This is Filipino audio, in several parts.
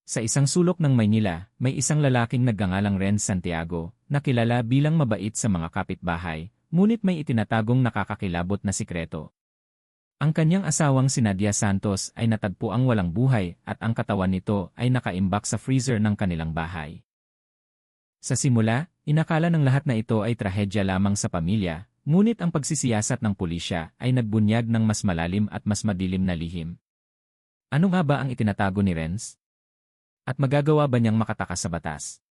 Sa isang sulok ng Maynila, may isang lalaking nagngangalang Renz Santiago, na kilala bilang mabait sa mga kapitbahay, ngunit may itinatagong nakakakilabot na sikreto. Ang kanyang asawang si Nadia Santos ay natagpuang walang buhay at ang katawan nito ay nakaimbak sa freezer ng kanilang bahay. Sa simula, inakala ng lahat na ito ay trahedya lamang sa pamilya, ngunit ang pagsisiyasat ng pulisya ay nagbunyag ng mas malalim at mas madilim na lihim. Ano nga ba ang itinatago ni Renz? At magagawa ba niyang makatakas sa batas?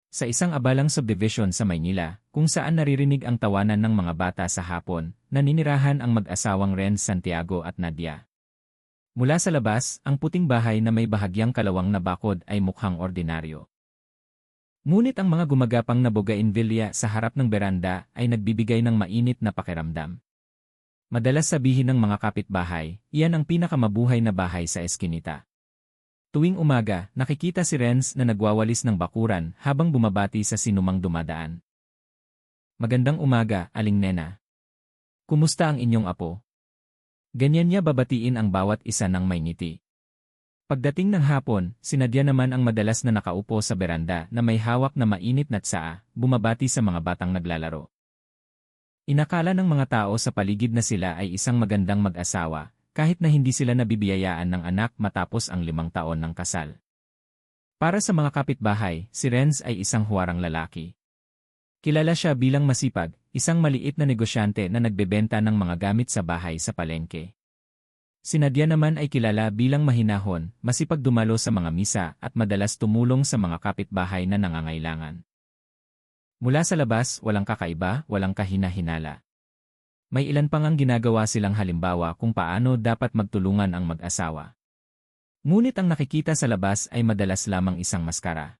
Sa isang abalang subdivision sa Maynila, kung saan naririnig ang tawanan ng mga bata sa hapon, naninirahan ang mag-asawang Renz Santiago at Nadia. Mula sa labas, ang puting bahay na may bahagyang kalawang na bakod ay mukhang ordinaryo. Ngunit ang mga gumagapang na bougainvillea sa harap ng beranda ay nagbibigay ng mainit na pakiramdam. Madalas sabihin ng mga kapitbahay, iyan ang pinakamabuhay na bahay sa eskinita. Tuwing umaga, nakikita si Renz na nagwawalis ng bakuran habang bumabati sa sinumang dumadaan. Magandang umaga, Aling Nena. Kumusta ang inyong apo? Ganyan niya babatiin ang bawat isa ng may ngiti. Pagdating ng hapon, si Nadia naman ang madalas na nakaupo sa beranda na may hawak na mainit na tsaa, bumabati sa mga batang naglalaro. Inakala ng mga tao sa paligid na sila ay isang magandang mag-asawa, kahit na hindi sila nabibiyayaan ng anak matapos ang 5 taon ng kasal. Para sa mga kapitbahay, si Renz ay isang huwarang lalaki. Kilala siya bilang masipag, isang maliit na negosyante na nagbebenta ng mga gamit sa bahay sa palengke. Si Nadia naman ay kilala bilang mahinahon, masipag dumalo sa mga misa at madalas tumulong sa mga kapitbahay na nangangailangan. Mula sa labas, walang kakaiba, walang kahina-hinala. May ilan pang ang ginagawa silang halimbawa kung paano dapat magtulungan ang mag-asawa. Ngunit ang nakikita sa labas ay madalas lamang isang maskara.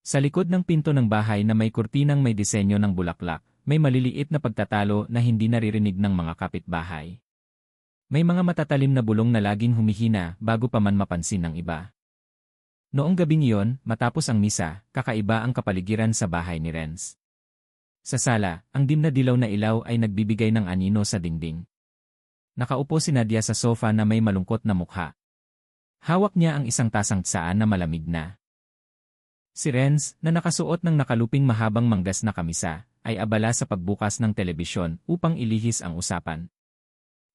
Sa likod ng pinto ng bahay na may kurtinang may disenyo ng bulaklak, may maliliit na pagtatalo na hindi naririnig ng mga kapitbahay. May mga matatalim na bulong na laging humihina bago pa man mapansin ng iba. Noong gabing iyon, matapos ang misa, kakaiba ang kapaligiran sa bahay ni Renz. Sa sala, ang dim na dilaw na ilaw ay nagbibigay ng anino sa dingding. Nakaupo si Nadia sa sofa na may malungkot na mukha. Hawak niya ang isang tasang tsaan na malamig na. Si Renz, na nakasuot ng nakaluping mahabang manggas na kamisa, ay abala sa pagbukas ng telebisyon upang ilihis ang usapan.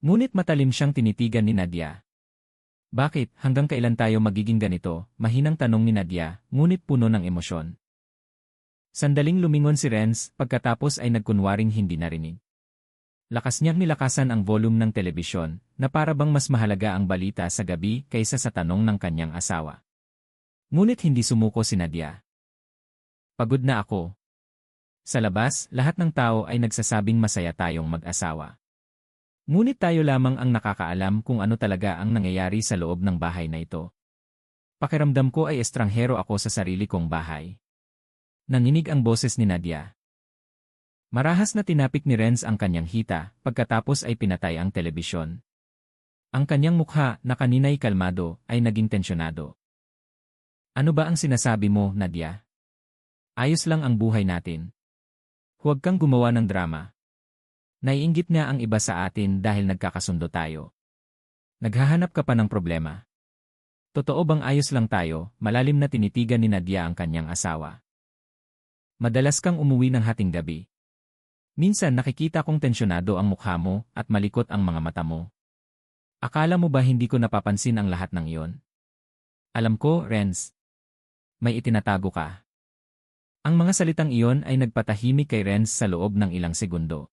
Ngunit matalim siyang tinitigan ni Nadia. Bakit, hanggang kailan tayo magiging ganito? Mahinang tanong ni Nadia, ngunit puno ng emosyon. Sandaling lumingon si Renz, pagkatapos ay nagkunwaring hindi narinig. Lakas niyang nilakasan ang volume ng telebisyon, na para bang mas mahalaga ang balita sa gabi kaysa sa tanong ng kanyang asawa. Ngunit hindi sumuko si Nadia. Pagod na ako. Sa labas, lahat ng tao ay nagsasabing masaya tayong mag-asawa. Ngunit tayo lamang ang nakakaalam kung ano talaga ang nangyayari sa loob ng bahay na ito. Pakiramdam ko ay estranghero ako sa sarili kong bahay. Nanginig ang boses ni Nadia. Marahas na tinapik ni Renz ang kanyang hita, pagkatapos ay pinatay ang telebisyon. Ang kanyang mukha, na kanina'y kalmado, ay naging tensyonado. Ano ba ang sinasabi mo, Nadia? Ayos lang ang buhay natin. Huwag kang gumawa ng drama. Naiinggit na ang iba sa atin dahil nagkakasundo tayo. Naghahanap ka pa ng problema. Totoo bang ayos lang tayo? Malalim na tinitigan ni Nadia ang kanyang asawa. Madalas kang umuwi ng hating gabi. Minsan nakikita kong tensyonado ang mukha mo at malikot ang mga mata mo. Akala mo ba hindi ko napapansin ang lahat ng iyon? Alam ko, Renz. May itinatago ka. Ang mga salitang iyon ay nagpatahimik kay Renz sa loob ng ilang segundo.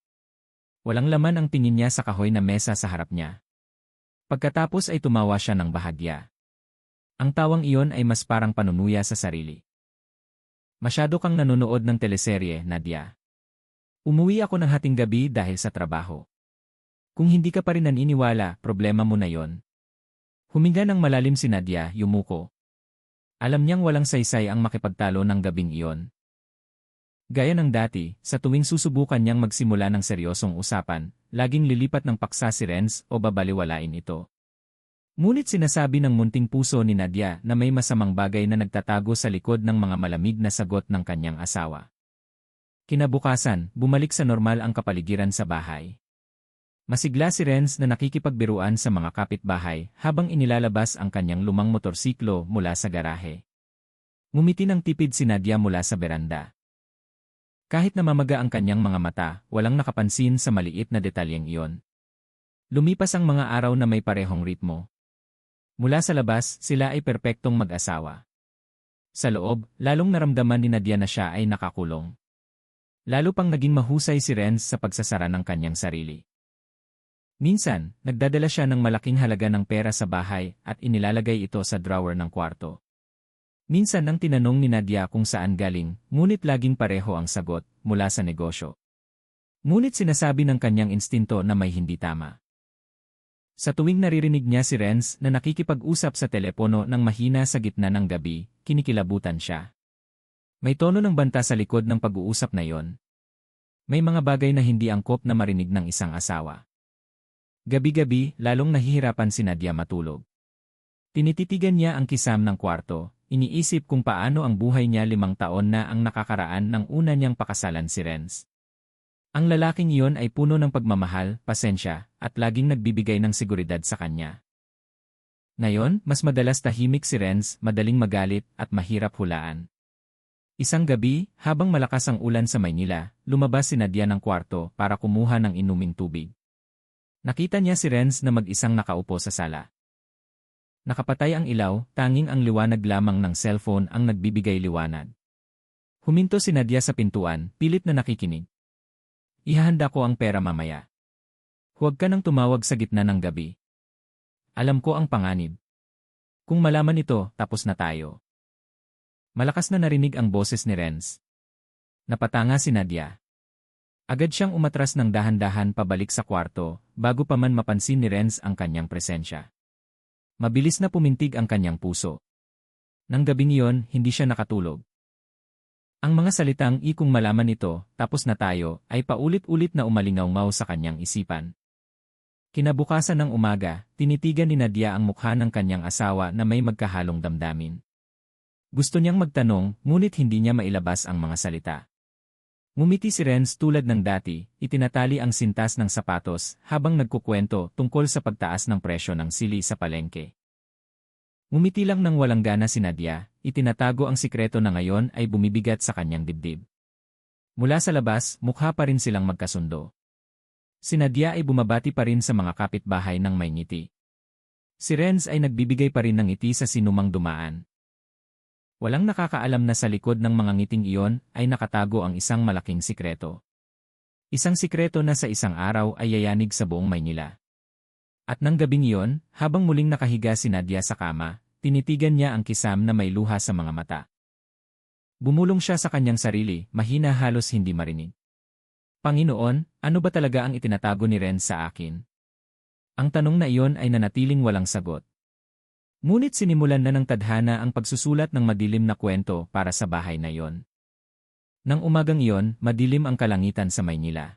Walang laman ang tingin niya sa kahoy na mesa sa harap niya. Pagkatapos ay tumawa siya ng bahagya. Ang tawang iyon ay mas parang panunuya sa sarili. Masyado kang nanonood ng teleserye, Nadia. Umuwi ako ng hating gabi dahil sa trabaho. Kung hindi ka pa rin naniniwala, problema mo na yon. Huminga ng malalim si Nadia, yumuko. Alam niyang walang saysay ang makipagtalo ng gabing iyon. Gaya ng dati, sa tuwing susubukan niyang magsimula ng seryosong usapan, laging lilipat ng paksa si Renz o babaliwalain ito. Ngunit sinasabi ng munting puso ni Nadia na may masamang bagay na nagtatago sa likod ng mga malamig na sagot ng kanyang asawa. Kinabukasan, bumalik sa normal ang kapaligiran sa bahay. Masigla si Renz na nakikipagbiruan sa mga kapitbahay habang inilalabas ang kanyang lumang motorsiklo mula sa garahe. Ngumiti ng tipid si Nadia mula sa beranda. Kahit namamaga ang kanyang mga mata, walang nakapansin sa maliit na detalyeng iyon. Lumipas ang mga araw na may parehong ritmo. Mula sa labas, sila ay perpektong mag-asawa. Sa loob, lalong naramdaman ni Nadia na siya ay nakakulong. Lalo pang naging mahusay si Renz sa pagsasara ng kanyang sarili. Minsan, nagdadala siya ng malaking halaga ng pera sa bahay at inilalagay ito sa drawer ng kwarto. Minsan nang tinanong ni Nadia kung saan galing, ngunit laging pareho ang sagot, mula sa negosyo. Ngunit sinasabi ng kanyang instinto na may hindi tama. Sa tuwing naririnig niya si Renz na nakikipag-usap sa telepono ng mahina sa gitna ng gabi, kinikilabutan siya. May tono ng banta sa likod ng pag-uusap na yon. May mga bagay na hindi angkop na marinig ng isang asawa. Gabi-gabi, lalong nahihirapan si Nadia matulog. Tinititigan niya ang kisam ng kwarto, iniisip kung paano ang buhay niya 5 taon na ang nakakaraan ng una niyang pakasalan si Renz. Ang lalaking iyon ay puno ng pagmamahal, pasensya, at laging nagbibigay ng seguridad sa kanya. Ngayon, mas madalas tahimik si Renz, madaling magalit, at mahirap hulaan. Isang gabi, habang malakas ang ulan sa Maynila, lumabas si Nadia ng kwarto para kumuha ng inuming tubig. Nakita niya si Renz na mag-isang nakaupo sa sala. Nakapatay ang ilaw, tanging ang liwanag lamang ng cellphone ang nagbibigay liwanag. Huminto si Nadia sa pintuan, pilit na nakikinig. Ihahanda ko ang pera mamaya. Huwag ka nang tumawag sa gitna ng gabi. Alam ko ang panganib. Kung malaman ito, tapos na tayo. Malakas na narinig ang boses ni Renz. Napatanga si Nadia. Agad siyang umatras ng dahan-dahan pabalik sa kwarto, bago pa man mapansin ni Renz ang kanyang presensya. Mabilis na pumintig ang kanyang puso. Nang gabing iyon, hindi siya nakatulog. Ang mga salitang kung malaman ito, tapos na tayo, ay paulit-ulit na umalingaw-ngaw sa kanyang isipan. Kinabukasan ng umaga, tinitigan ni Nadia ang mukha ng kanyang asawa na may magkahalong damdamin. Gusto niyang magtanong, ngunit hindi niya mailabas ang mga salita. Ngumiti si Renz tulad ng dati, itinatali ang sintas ng sapatos habang nagkukwento tungkol sa pagtaas ng presyo ng sili sa palengke. Ngumiti lang ng walang gana si Nadia, itinatago ang sikreto na ngayon ay bumibigat sa kanyang dibdib. Mula sa labas, mukha pa rin silang magkasundo. Si Nadia ay bumabati pa rin sa mga kapitbahay ng may ngiti. Si Renz ay nagbibigay pa rin ng ngiti sa sinumang dumaan. Walang nakakaalam na sa likod ng mga ngiting iyon ay nakatago ang isang malaking sikreto. Isang sikreto na sa isang araw ay yayanig sa buong Maynila. At nang gabing iyon, habang muling nakahiga si Nadia sa kama, tinitigan niya ang kisam na may luha sa mga mata. Bumulong siya sa kanyang sarili, mahina halos hindi marinig. Panginoon, ano ba talaga ang itinatago ni Renz sa akin? Ang tanong na iyon ay nanatiling walang sagot. Ngunit sinimulan na ng tadhana ang pagsusulat ng madilim na kwento para sa bahay na iyon. Nang umagang iyon, madilim ang kalangitan sa Maynila.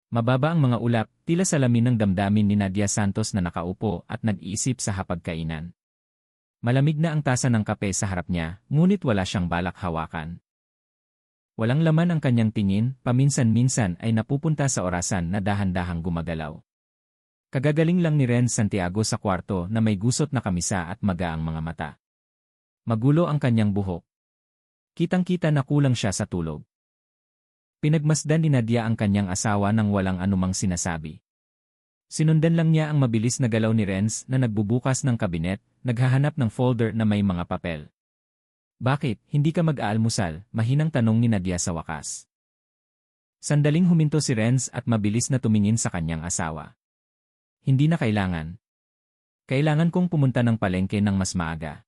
Mababa ang mga ulap, tila salamin ng damdamin ni Nadia Santos na nakaupo at nag-iisip sa hapagkainan. Malamig na ang tasa ng kape sa harap niya, ngunit wala siyang balak hawakan. Walang laman ang kanyang tingin, paminsan-minsan ay napupunta sa orasan na dahan-dahang gumagalaw. Kagagaling lang ni Renz Santiago sa kwarto na may gusot na kamisa at magaang mga mata. Magulo ang kanyang buhok. Kitang-kita na kulang siya sa tulog. Pinagmasdan ni Nadia ang kanyang asawa nang walang anumang sinasabi. Sinundan lang niya ang mabilis na galaw ni Renz na nagbubukas ng kabinet, naghahanap ng folder na may mga papel. Bakit, hindi ka mag-aalmusal? Mahinang tanong ni Nadia sa wakas. Sandaling huminto si Renz at mabilis na tumingin sa kanyang asawa. Hindi na kailangan. Kailangan kong pumunta ng palengke ng mas maaga.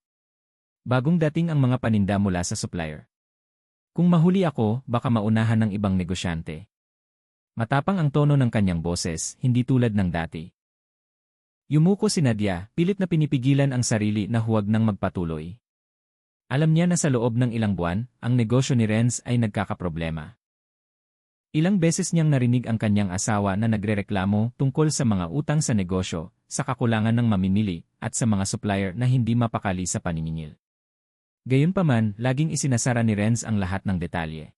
Bagong dating ang mga paninda mula sa supplier. Kung mahuli ako, baka maunahan ng ibang negosyante. Matapang ang tono ng kanyang boses, hindi tulad ng dati. Yumuko si Nadia, pilit na pinipigilan ang sarili na huwag nang magpatuloy. Alam niya na sa loob ng ilang buwan, ang negosyo ni Renz ay nagkakaproblema. Ilang beses niyang narinig ang kanyang asawa na nagrereklamo tungkol sa mga utang sa negosyo, sa kakulangan ng mamimili, at sa mga supplier na hindi mapakali sa paniningil. Gayunpaman, laging isinasara ni Renz ang lahat ng detalye.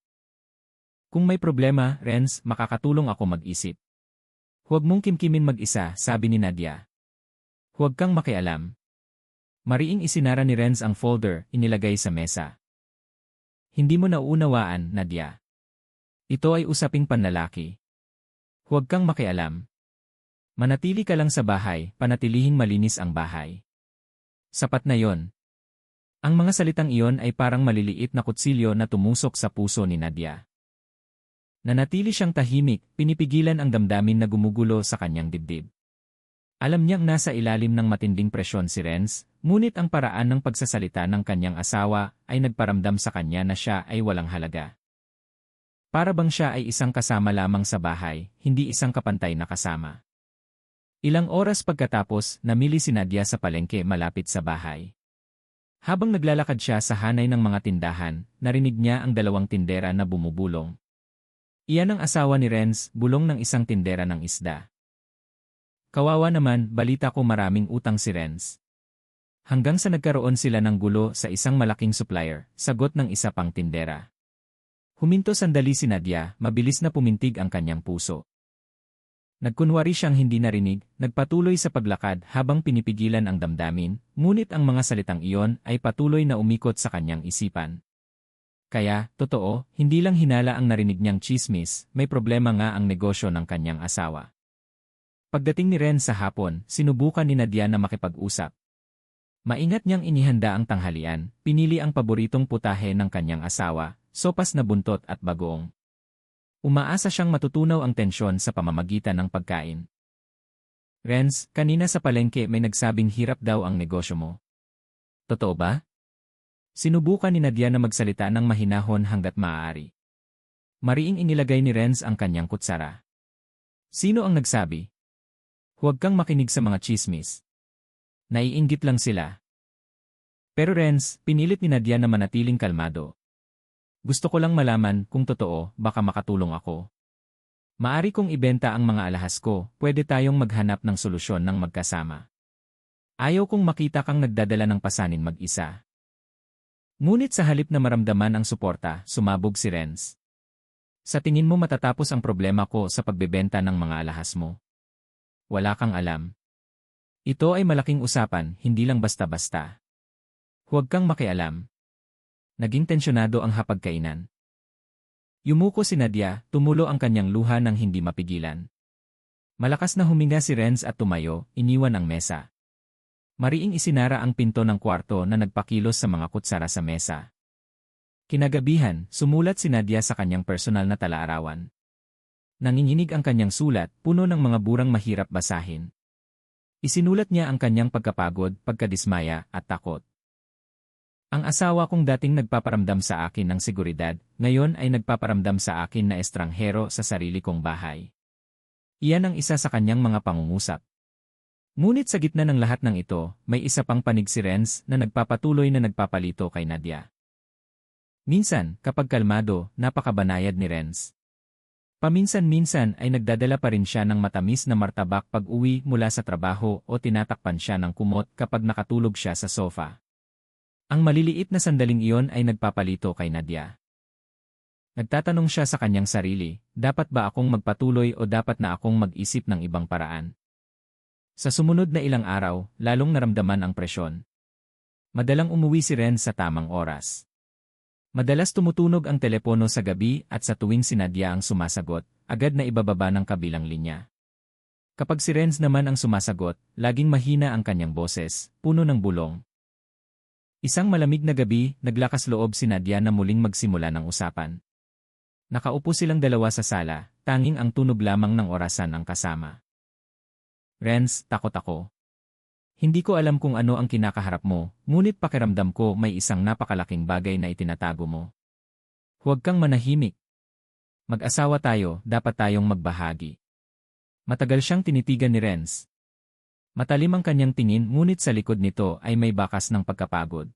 Kung may problema, Renz, makakatulong ako mag-isip. Huwag mong kimkimin mag-isa, sabi ni Nadia. Huwag kang makialam. Mariing isinara ni Renz ang folder, inilagay sa mesa. Hindi mo nauunawaan, Nadia. Ito ay usaping panlalaki. Huwag kang makialam. Manatili ka lang sa bahay, panatilihing malinis ang bahay. Sapat na yon. Ang mga salitang iyon ay parang maliliit na kutsilyo na tumusok sa puso ni Nadia. Nanatili siyang tahimik, pinipigilan ang damdamin na gumugulo sa kanyang dibdib. Alam niyang nasa ilalim ng matinding presyon si Renz, ngunit ang paraan ng pagsasalita ng kanyang asawa ay nagparamdam sa kanya na siya ay walang halaga. Para bang siya ay isang kasama lamang sa bahay, hindi isang kapantay na kasama. Ilang oras pagkatapos, namili si Nadia sa palengke malapit sa bahay. Habang naglalakad siya sa hanay ng mga tindahan, narinig niya ang dalawang tindera na bumubulong. Iyan ang asawa ni Renz, bulong ng isang tindera ng isda. Kawawa naman, balita ko maraming utang si Renz. Hanggang sa nagkaroon sila ng gulo sa isang malaking supplier, sagot ng isa pang tindera. Huminto sandali si Nadia, mabilis na pumintig ang kanyang puso. Nagkunwari siyang hindi narinig, nagpatuloy sa paglakad habang pinipigilan ang damdamin, ngunit ang mga salitang iyon ay patuloy na umikot sa kanyang isipan. Kaya, totoo, hindi lang hinala ang narinig niyang tsismis, may problema nga ang negosyo ng kanyang asawa. Pagdating ni Renz sa hapon, sinubukan ni Nadia na makipag-usap. Maingat niyang inihanda ang tanghalian, pinili ang paboritong putahe ng kanyang asawa, sopas na buntot at bagoong. Umaasa siyang matutunaw ang tensyon sa pamamagitan ng pagkain. Renz, kanina sa palengke may nagsabing hirap daw ang negosyo mo. Totoo ba? Sinubukan ni Nadia na magsalita ng mahinahon hanggat maaari. Mariing inilagay ni Renz ang kanyang kutsara. Sino ang nagsabi? Huwag kang makinig sa mga tsismis. Naiinggit lang sila. Pero Renz, pinilit ni Nadia na manatiling kalmado. Gusto ko lang malaman kung totoo, baka makatulong ako. Maari kong ibenta ang mga alahas ko, pwede tayong maghanap ng solusyon ng magkasama. Ayaw kong makita kang nagdadala ng pasanin mag-isa. Ngunit sa halip na maramdaman ang suporta, sumabog si Renz. Sa tingin mo matatapos ang problema ko sa pagbebenta ng mga alahas mo? Wala kang alam. Ito ay malaking usapan, hindi lang basta-basta. Huwag kang makialam. Naging tensyonado ang hapagkainan. Yumuko si Nadia, tumulo ang kanyang luha nang hindi mapigilan. Malakas na huminga si Renz at tumayo, iniwan ang mesa. Mariing isinara ang pinto ng kwarto na nagpakilos sa mga kutsara sa mesa. Kinagabihan, sumulat si Nadia sa kanyang personal na talaarawan. Nanginginig ang kanyang sulat, puno ng mga burang mahirap basahin. Isinulat niya ang kanyang pagkapagod, pagkadismaya, at takot. Ang asawa kong dating nagpaparamdam sa akin ng seguridad, ngayon ay nagpaparamdam sa akin na estranghero sa sarili kong bahay. Iyan ang isa sa kanyang mga pangungusap. Ngunit sa gitna ng lahat ng ito, may isa pang panig si Renz na nagpapatuloy na nagpapalito kay Nadia. Minsan, kapag kalmado, napakabanayad ni Renz. Paminsan-minsan ay nagdadala pa rin siya ng matamis na martabak pag-uwi mula sa trabaho o tinatakpan siya ng kumot kapag nakatulog siya sa sofa. Ang maliliit na sandaling iyon ay nagpapalito kay Nadia. Nagtatanong siya sa kanyang sarili, dapat ba akong magpatuloy o dapat na akong mag-isip ng ibang paraan? Sa sumunod na ilang araw, lalong naramdaman ang presyon. Madalang umuwi si Renz sa tamang oras. Madalas tumutunog ang telepono sa gabi at sa tuwing si Nadia ang sumasagot, agad na ibababa ng kabilang linya. Kapag si Renz naman ang sumasagot, laging mahina ang kanyang boses, puno ng bulong. Isang malamig na gabi, naglakas loob si Nadia na muling magsimula ng usapan. Nakaupo silang dalawa sa sala, tanging ang tunog lamang ng orasan ang kasama. Renz, takot ako. Hindi ko alam kung ano ang kinakaharap mo, ngunit pakiramdam ko may isang napakalaking bagay na itinatago mo. Huwag kang manahimik. Mag-asawa tayo, dapat tayong magbahagi. Matagal siyang tinitigan ni Renz. Matalim ang kanyang tingin ngunit sa likod nito ay may bakas ng pagkapagod.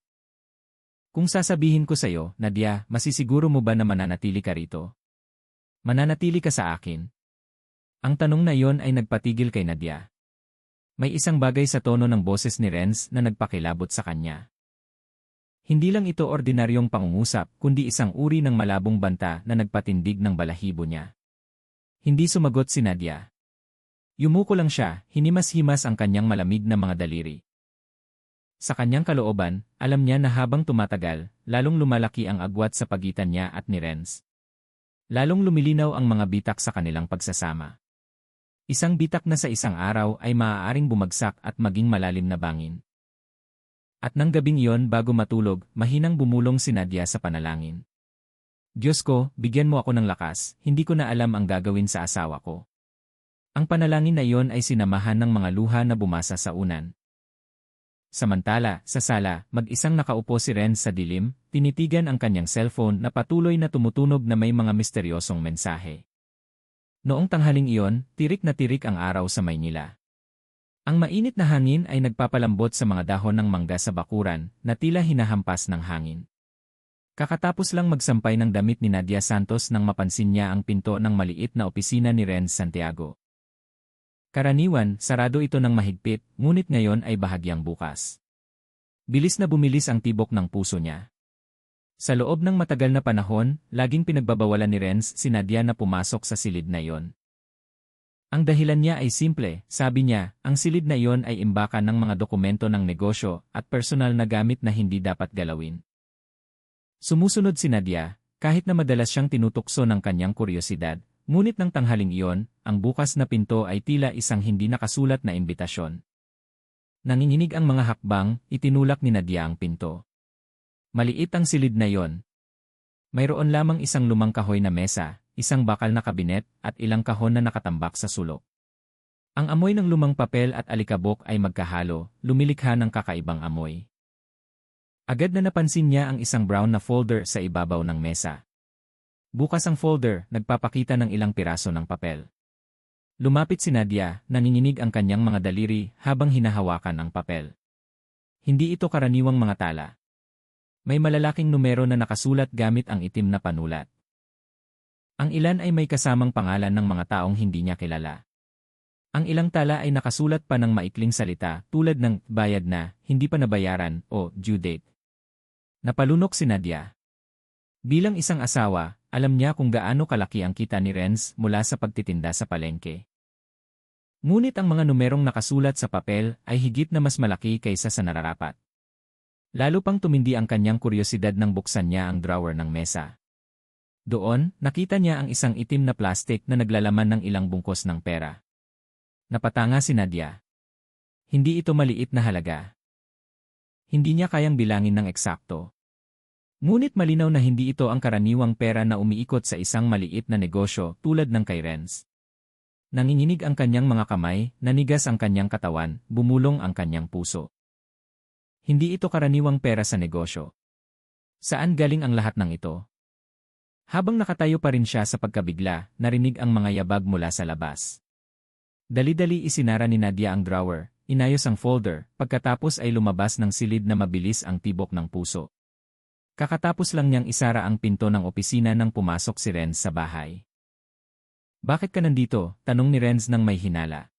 Kung sasabihin ko sa iyo, Nadia, masisiguro mo ba na mananatili ka rito? Mananatili ka sa akin? Ang tanong na iyon ay nagpatigil kay Nadia. May isang bagay sa tono ng boses ni Renz na nagpakilabot sa kanya. Hindi lang ito ordinaryong pangungusap, kundi isang uri ng malabong banta na nagpatindig ng balahibo niya. Hindi sumagot si Nadia. Yumuko lang siya, hinimas-himas ang kanyang malamig na mga daliri. Sa kanyang kalooban, alam niya na habang tumatagal, lalong lumalaki ang agwat sa pagitan niya at ni Renz. Lalong lumilinaw ang mga bitak sa kanilang pagsasama. Isang bitak na sa isang araw ay maaaring bumagsak at maging malalim na bangin. At nang gabing iyon bago matulog, mahinang bumulong si Nadia sa panalangin. Diyos ko, bigyan mo ako ng lakas, hindi ko na alam ang gagawin sa asawa ko. Ang panalangin na iyon ay sinamahan ng mga luha na bumasa sa unan. Samantala, sa sala, mag-isang nakaupo si Renz sa dilim, tinitigan ang kanyang cellphone na patuloy na tumutunog na may mga misteryosong mensahe. Noong tanghaling iyon, tirik na tirik ang araw sa Maynila. Ang mainit na hangin ay nagpapalambot sa mga dahon ng mangga sa bakuran na tila hinahampas ng hangin. Kakatapos lang magsampay ng damit ni Nadia Santos nang mapansin niya ang pinto ng maliit na opisina ni Renz Santiago. Karaniwan, sarado ito ng mahigpit, ngunit ngayon ay bahagyang bukas. Bilis na bumilis ang tibok ng puso niya. Sa loob ng matagal na panahon, laging pinagbabawalan ni Renz si Nadia na pumasok sa silid na iyon. Ang dahilan niya ay simple, sabi niya, ang silid na iyon ay imbakan ng mga dokumento ng negosyo at personal na gamit na hindi dapat galawin. Sumusunod si Nadia, kahit na madalas siyang tinutukso ng kanyang kuryosidad. Ngunit ng tanghaling iyon, ang bukas na pinto ay tila isang hindi nakasulat na imbitasyon. Nanginginig ang mga hakbang, itinulak ni Nadia ang pinto. Maliit ang silid na iyon. Mayroon lamang isang lumang kahoy na mesa, isang bakal na kabinet, at ilang kahon na nakatambak sa sulok. Ang amoy ng lumang papel at alikabok ay magkahalo, lumilikha ng kakaibang amoy. Agad na napansin niya ang isang brown na folder sa ibabaw ng mesa. Bukas ang folder, nagpapakita ng ilang piraso ng papel. Lumapit si Nadia, nanginginig ang kanyang mga daliri habang hinahawakan ang papel. Hindi ito karaniwang mga tala. May malalaking numero na nakasulat gamit ang itim na panulat. Ang ilan ay may kasamang pangalan ng mga taong hindi niya kilala. Ang ilang tala ay nakasulat pa ng maikling salita tulad ng bayad na, hindi pa nabayaran o due date. Napalunok si Nadia. Bilang isang asawa, alam niya kung gaano kalaki ang kita ni Renz mula sa pagtitinda sa palengke. Ngunit ang mga numerong nakasulat sa papel ay higit na mas malaki kaysa sa nararapat. Lalo pang tumindi ang kanyang kuryosidad nang buksan niya ang drawer ng mesa. Doon, nakita niya ang isang itim na plastik na naglalaman ng ilang bungkos ng pera. Napatanga si Nadia. Hindi ito maliit na halaga. Hindi niya kayang bilangin ng eksakto. Ngunit malinaw na hindi ito ang karaniwang pera na umiikot sa isang maliit na negosyo tulad ng kay Renz. Nanginginig ang kanyang mga kamay, nanigas ang kanyang katawan, bumulong ang kanyang puso. Hindi ito karaniwang pera sa negosyo. Saan galing ang lahat ng ito? Habang nakatayo pa rin siya sa pagkabigla, narinig ang mga yabag mula sa labas. Dali-dali isinara ni Nadia ang drawer, inayos ang folder, pagkatapos ay lumabas ng silid na mabilis ang tibok ng puso. Kakatapos lang niyang isara ang pinto ng opisina nang pumasok si Renz sa bahay. Bakit ka nandito? Tanong ni Renz nang may hinala.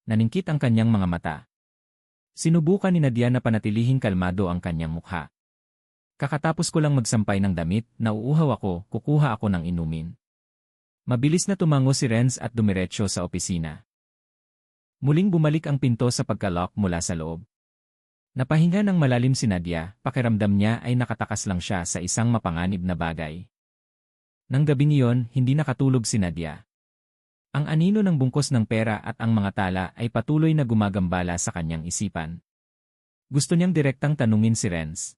Naningkit ang kanyang mga mata. Sinubukan ni Nadia na panatilihing kalmado ang kanyang mukha. Kakatapos ko lang magsampay ng damit, nauuhaw ako, kukuha ako ng inumin. Mabilis na tumango si Renz at dumiretso sa opisina. Muling bumalik ang pinto sa pagka-lock mula sa loob. Napahinga ng malalim si Nadia, pakiramdam niya ay nakatakas lang siya sa isang mapanganib na bagay. Nang gabing iyon, hindi nakatulog si Nadia. Ang anino ng bungkos ng pera at ang mga tala ay patuloy na gumagambala sa kanyang isipan. Gusto niyang direktang tanungin si Renz.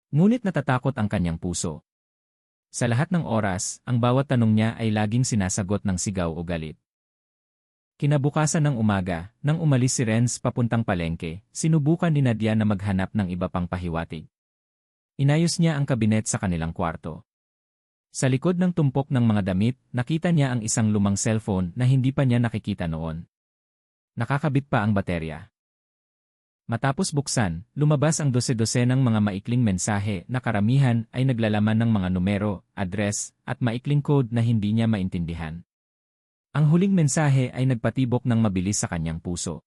Ngunit natatakot ang kanyang puso. Sa lahat ng oras, ang bawat tanong niya ay laging sinasagot ng sigaw o galit. Kinabukasan ng umaga, nang umalis si Renz papuntang palengke, sinubukan ni Nadia na maghanap ng iba pang pahiwatig. Inayos niya ang kabinet sa kanilang kwarto. Sa likod ng tumpok ng mga damit, nakita niya ang isang lumang cellphone na hindi pa niya nakikita noon. Nakakabit pa ang baterya. Matapos buksan, lumabas ang dose-dosenang mga maikling mensahe na karamihan ay naglalaman ng mga numero, address, at maikling code na hindi niya maintindihan. Ang huling mensahe ay nagpatibok ng mabilis sa kanyang puso.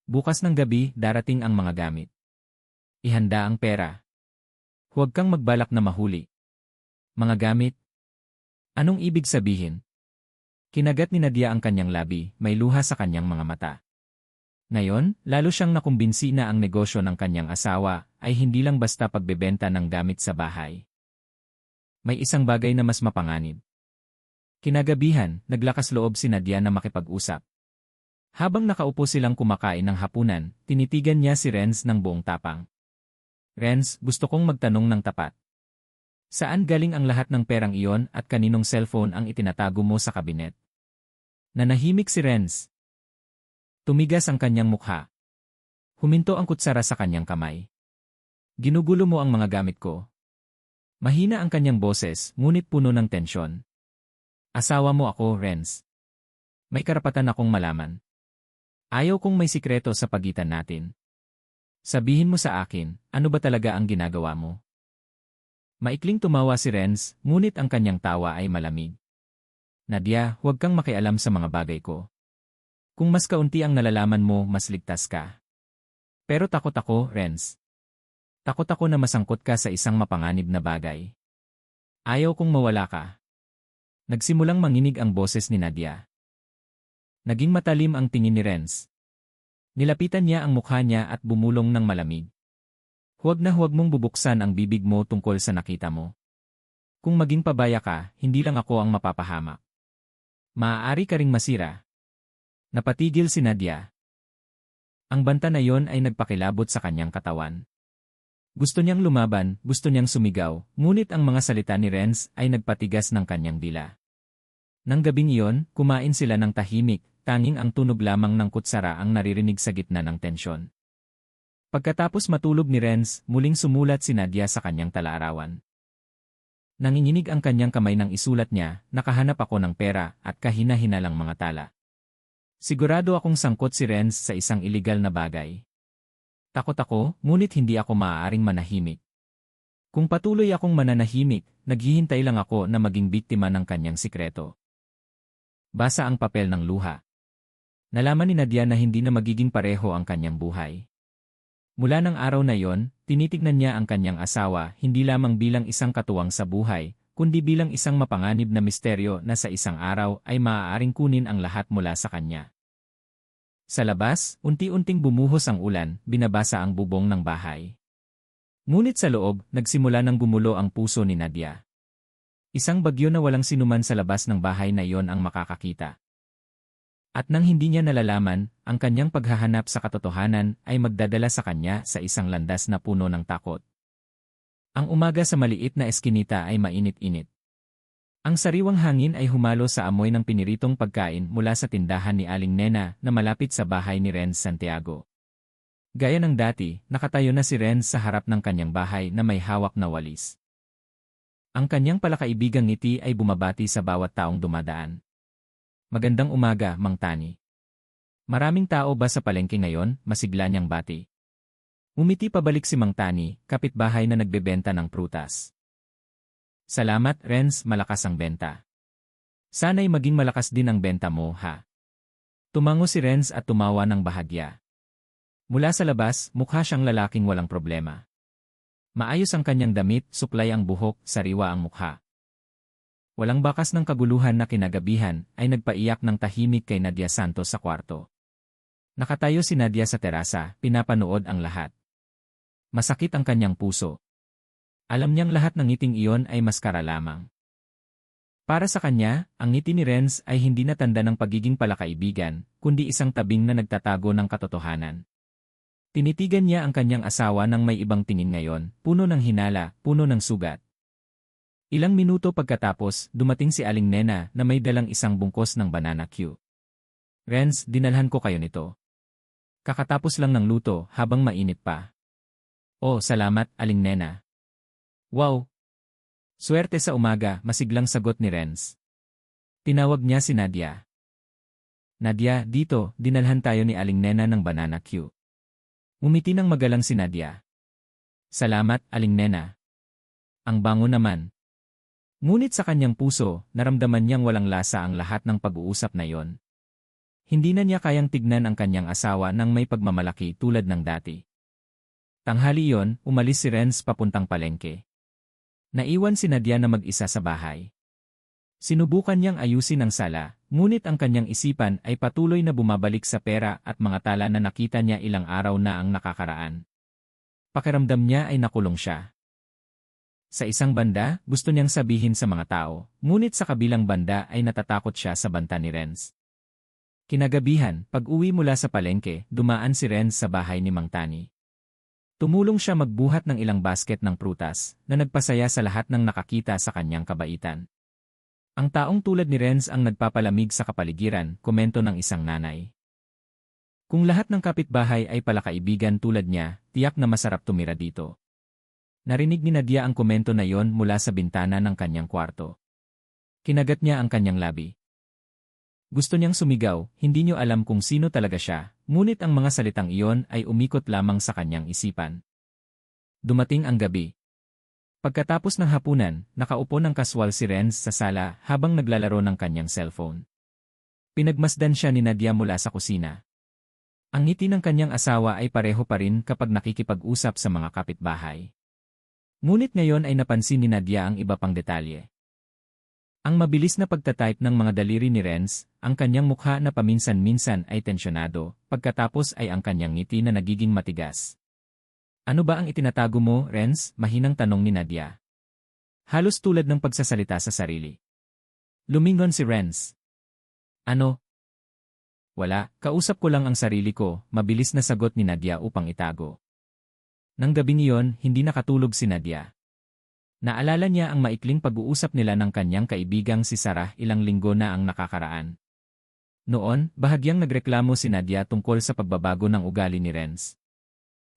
Bukas ng gabi, darating ang mga gamit. Ihanda ang pera. Huwag kang magbalak na mahuli. Mga gamit? Anong ibig sabihin? Kinagat ni Nadia ang kanyang labi, may luha sa kanyang mga mata. Ngayon, lalo siyang nakumbinsi na ang negosyo ng kanyang asawa ay hindi lang basta pagbebenta ng gamit sa bahay. May isang bagay na mas mapanganib. Kinagabihan, naglakas loob si Nadia na makipag-usap. Habang nakaupo silang kumakain ng hapunan, tinitigan niya si Renz ng buong tapang. Renz, gusto kong magtanong ng tapat. Saan galing ang lahat ng perang iyon at kaninong cellphone ang itinatago mo sa kabinet? Nanahimik si Renz. Tumigas ang kanyang mukha. Huminto ang kutsara sa kanyang kamay. Ginugulo mo ang mga gamit ko. Mahina ang kanyang boses, ngunit puno ng tensyon. Asawa mo ako, Renz. May karapatan akong malaman. Ayaw kong may sikreto sa pagitan natin. Sabihin mo sa akin, ano ba talaga ang ginagawa mo? Maikling tumawa si Renz, ngunit ang kanyang tawa ay malamig. Nadia, huwag kang makialam sa mga bagay ko. Kung mas kaunti ang nalalaman mo, mas ligtas ka. Pero takot ako, Renz. Takot ako na masangkot ka sa isang mapanganib na bagay. Ayaw kong mawala ka. Nagsimulang manginig ang boses ni Nadia. Naging matalim ang tingin ni Renz. Nilapitan niya ang mukha niya at bumulong ng malamig. Huwag na huwag mong bubuksan ang bibig mo tungkol sa nakita mo. Kung maging pabaya ka, hindi lang ako ang mapapahamak. Maaari ka ring masira. Napatigil si Nadia. Ang banta na yon ay nagpakilabot sa kanyang katawan. Gusto niyang lumaban, gusto niyang sumigaw, ngunit ang mga salita ni Renz ay nagpatigas ng kanyang dila. Nang gabing iyon, kumain sila ng tahimik, tanging ang tunog lamang ng kutsara ang naririnig sa gitna ng tensyon. Pagkatapos matulog ni Renz, muling sumulat si Nadia sa kanyang talaarawan. Nanginginig ang kanyang kamay nang isulat niya, nakahanap ako ng pera at kahina-hinalang mga tala. Sigurado akong sangkot si Renz sa isang iligal na bagay. Takot ako, ngunit hindi ako maaaring manahimik. Kung patuloy akong mananahimik, naghihintay lang ako na maging biktima ng kanyang sikreto. Basa ang papel ng luha. Nalaman ni Nadia na hindi na magiging pareho ang kanyang buhay. Mula ng araw na yon, tinitignan niya ang kanyang asawa hindi lamang bilang isang katuwang sa buhay, kundi bilang isang mapanganib na misteryo na sa isang araw ay maaaring kunin ang lahat mula sa kanya. Sa labas, unti-unting bumuhos ang ulan, binabasa ang bubong ng bahay. Ngunit sa loob, nagsimula ng gumulo ang puso ni Nadia. Isang bagyo na walang sinuman sa labas ng bahay na iyon ang makakakita. At nang hindi niya nalalaman, ang kanyang paghahanap sa katotohanan ay magdadala sa kanya sa isang landas na puno ng takot. Ang umaga sa maliit na eskinita ay mainit-init. Ang sariwang hangin ay humalo sa amoy ng piniritong pagkain mula sa tindahan ni Aling Nena na malapit sa bahay ni Renz Santiago. Gaya ng dati, nakatayo na si Renz sa harap ng kanyang bahay na may hawak na walis. Ang kanyang palakaibigang ngiti ay bumabati sa bawat taong dumadaan. Magandang umaga, Mang Tani. Maraming tao ba sa palengke ngayon? Masigla niyang bati. Umiti pabalik si Mang Tani, kapitbahay na nagbebenta ng prutas. Salamat, Renz, malakas ang benta. Sana'y maging malakas din ang benta mo, ha? Tumango si Renz at tumawa ng bahagya. Mula sa labas, mukha siyang lalaking walang problema. Maayos ang kanyang damit, suklay ang buhok, sariwa ang mukha. Walang bakas ng kaguluhan na kinagabihan ay nagpaiyak ng tahimik kay Nadia Santos sa kwarto. Nakatayo si Nadia sa terasa, pinapanood ang lahat. Masakit ang kanyang puso. Alam niyang lahat ng ngiting iyon ay maskara lamang. Para sa kanya, ang ngiti ni Renz ay hindi na tanda ng pagiging palakaibigan, kundi isang tabing na nagtatago ng katotohanan. Tinitigan niya ang kanyang asawa ng may ibang tingin ngayon, puno ng hinala, puno ng sugat. Ilang minuto pagkatapos, dumating si Aling Nena na may dalang isang bungkos ng banana Q. Renz, dinalhan ko kayo nito. Kakatapos lang ng luto habang mainit pa. Oh, salamat, Aling Nena. Wow! Swerte sa umaga, masiglang sagot ni Renz. Tinawag niya si Nadia. Nadia, dito, dinalhan tayo ni Aling Nena ng banana Q. Umiti ng magalang si Nadia. Salamat, Aling Nena. Ang bango naman. Ngunit sa kanyang puso, naramdaman niyang walang lasa ang lahat ng pag-uusap na yon. Hindi na niya kayang tignan ang kanyang asawa ng may pagmamalaki tulad ng dati. Tanghali yon, umalis si Renz papuntang palengke. Naiwan si Nadia na mag-isa sa bahay. Sinubukan niyang ayusin ang sala, ngunit ang kanyang isipan ay patuloy na bumabalik sa pera at mga tala na nakita niya ilang araw na ang nakakaraan. Pakiramdam niya ay nakulong siya. Sa isang banda, gusto niyang sabihin sa mga tao, ngunit sa kabilang banda ay natatakot siya sa banta ni Renz. Kinagabihan, pag-uwi mula sa palengke, dumaan si Renz sa bahay ni Mang Tani. Tumulong siya magbuhat ng ilang basket ng prutas, na nagpasaya sa lahat ng nakakita sa kanyang kabaitan. Ang taong tulad ni Renz ang nagpapalamig sa kapaligiran, komento ng isang nanay. Kung lahat ng kapitbahay ay palakaibigan tulad niya, tiyak na masarap tumira dito. Narinig ni Nadia ang komento na yon mula sa bintana ng kanyang kwarto. Kinagat niya ang kanyang labi. Gusto niyang sumigaw, hindi niyo alam kung sino talaga siya, ngunit ang mga salitang iyon ay umikot lamang sa kanyang isipan. Dumating ang gabi. Pagkatapos ng hapunan, nakaupo ng kaswal si Renz sa sala habang naglalaro ng kanyang cellphone. Pinagmasdan siya ni Nadia mula sa kusina. Ang ngiti ng kanyang asawa ay pareho pa rin kapag nakikipag-usap sa mga kapitbahay. Ngunit ngayon ay napansin ni Nadia ang iba pang detalye. Ang mabilis na pagtatype ng mga daliri ni Renz, ang kanyang mukha na paminsan-minsan ay tensyonado, pagkatapos ay ang kanyang ngiti na nagiging matigas. Ano ba ang itinatago mo, Renz? Mahinang tanong ni Nadia. Halos tulad ng pagsasalita sa sarili. Lumingon si Renz. Ano? Wala, kausap ko lang ang sarili ko, mabilis na sagot ni Nadia upang itago. Nang gabing iyon, hindi nakatulog si Nadia. Naalala niya ang maikling pag-uusap nila ng kanyang kaibigang si Sarah ilang linggo na ang nakakaraan. Noon, bahagyang nagreklamo si Nadia tungkol sa pagbabago ng ugali ni Renz.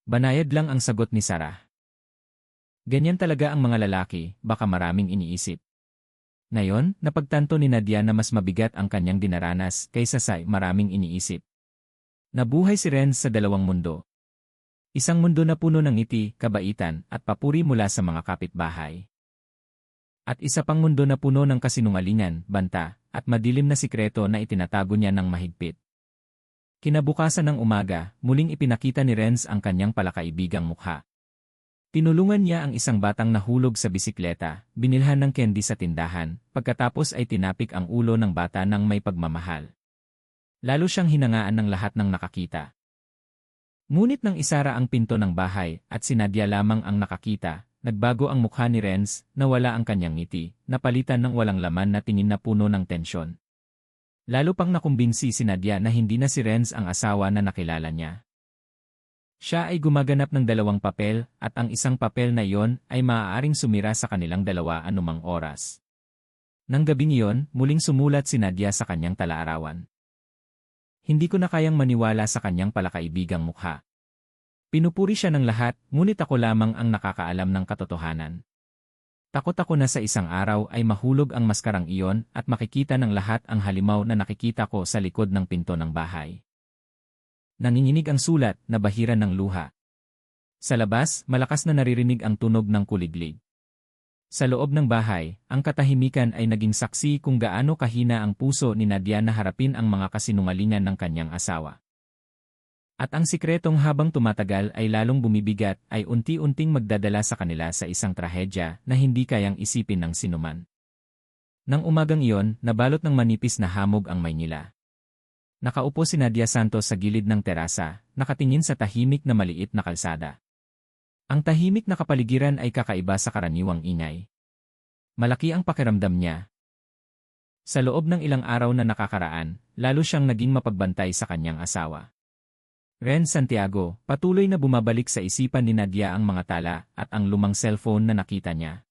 Banayad lang ang sagot ni Sarah. Ganyan talaga ang mga lalaki, baka maraming iniisip. Ngayon, napagtanto ni Nadia na mas mabigat ang kanyang dinaranas kaysa sa maraming iniisip. Nabuhay si Renz sa dalawang mundo. Isang mundo na puno ng ngiti, kabaitan, at papuri mula sa mga kapitbahay. At isa pang mundo na puno ng kasinungalingan, banta, at madilim na sikreto na itinatago niya ng mahigpit. Kinabukasan ng umaga, muling ipinakita ni Renz ang kanyang palakaibigang mukha. Tinulungan niya ang isang batang nahulog sa bisikleta, binilhan ng candy sa tindahan, pagkatapos ay tinapik ang ulo ng bata ng may pagmamahal. Lalo siyang hinangaan ng lahat ng nakakita. Ngunit nang isara ang pinto ng bahay at si Nadia lamang ang nakakita, nagbago ang mukha ni Renz, nawala ang kanyang ngiti, napalitan ng walang laman na tingin na puno ng tensyon. Lalo pang nakumbinsi si Nadia na hindi na si Renz ang asawa na nakilala niya. Siya ay gumaganap ng dalawang papel at ang isang papel na iyon ay maaaring sumira sa kanilang dalawa anumang oras. Nang gabing iyon, muling sumulat si Nadia sa kanyang talaarawan. Hindi ko na kayang maniwala sa kanyang palakaibigang mukha. Pinupuri siya ng lahat, ngunit ako lamang ang nakakaalam ng katotohanan. Takot ako na sa isang araw ay mahulog ang maskarang iyon at makikita ng lahat ang halimaw na nakikita ko sa likod ng pinto ng bahay. Nanginginig ang sulat, nabahiran ng luha. Sa labas, malakas na naririnig ang tunog ng kuliglig. Sa loob ng bahay, ang katahimikan ay naging saksi kung gaano kahina ang puso ni Nadia na harapin ang mga kasinungalingan ng kanyang asawa. At ang sikretong habang tumatagal ay lalong bumibigat ay unti-unting magdadala sa kanila sa isang trahedya na hindi kayang isipin ng sinuman. Nang umagang iyon, nabalot ng manipis na hamog ang Maynila. Nakaupo si Nadia Santos sa gilid ng terasa, nakatingin sa tahimik na maliit na kalsada. Ang tahimik na kapaligiran ay kakaiba sa karaniwang ingay. Malaki ang pakiramdam niya. Sa loob ng ilang araw na nakakaraan, lalo siyang naging mapagbantay sa kanyang asawa. Renz Santiago, patuloy na bumabalik sa isipan ni Nadia ang mga tala at ang lumang cellphone na nakita niya.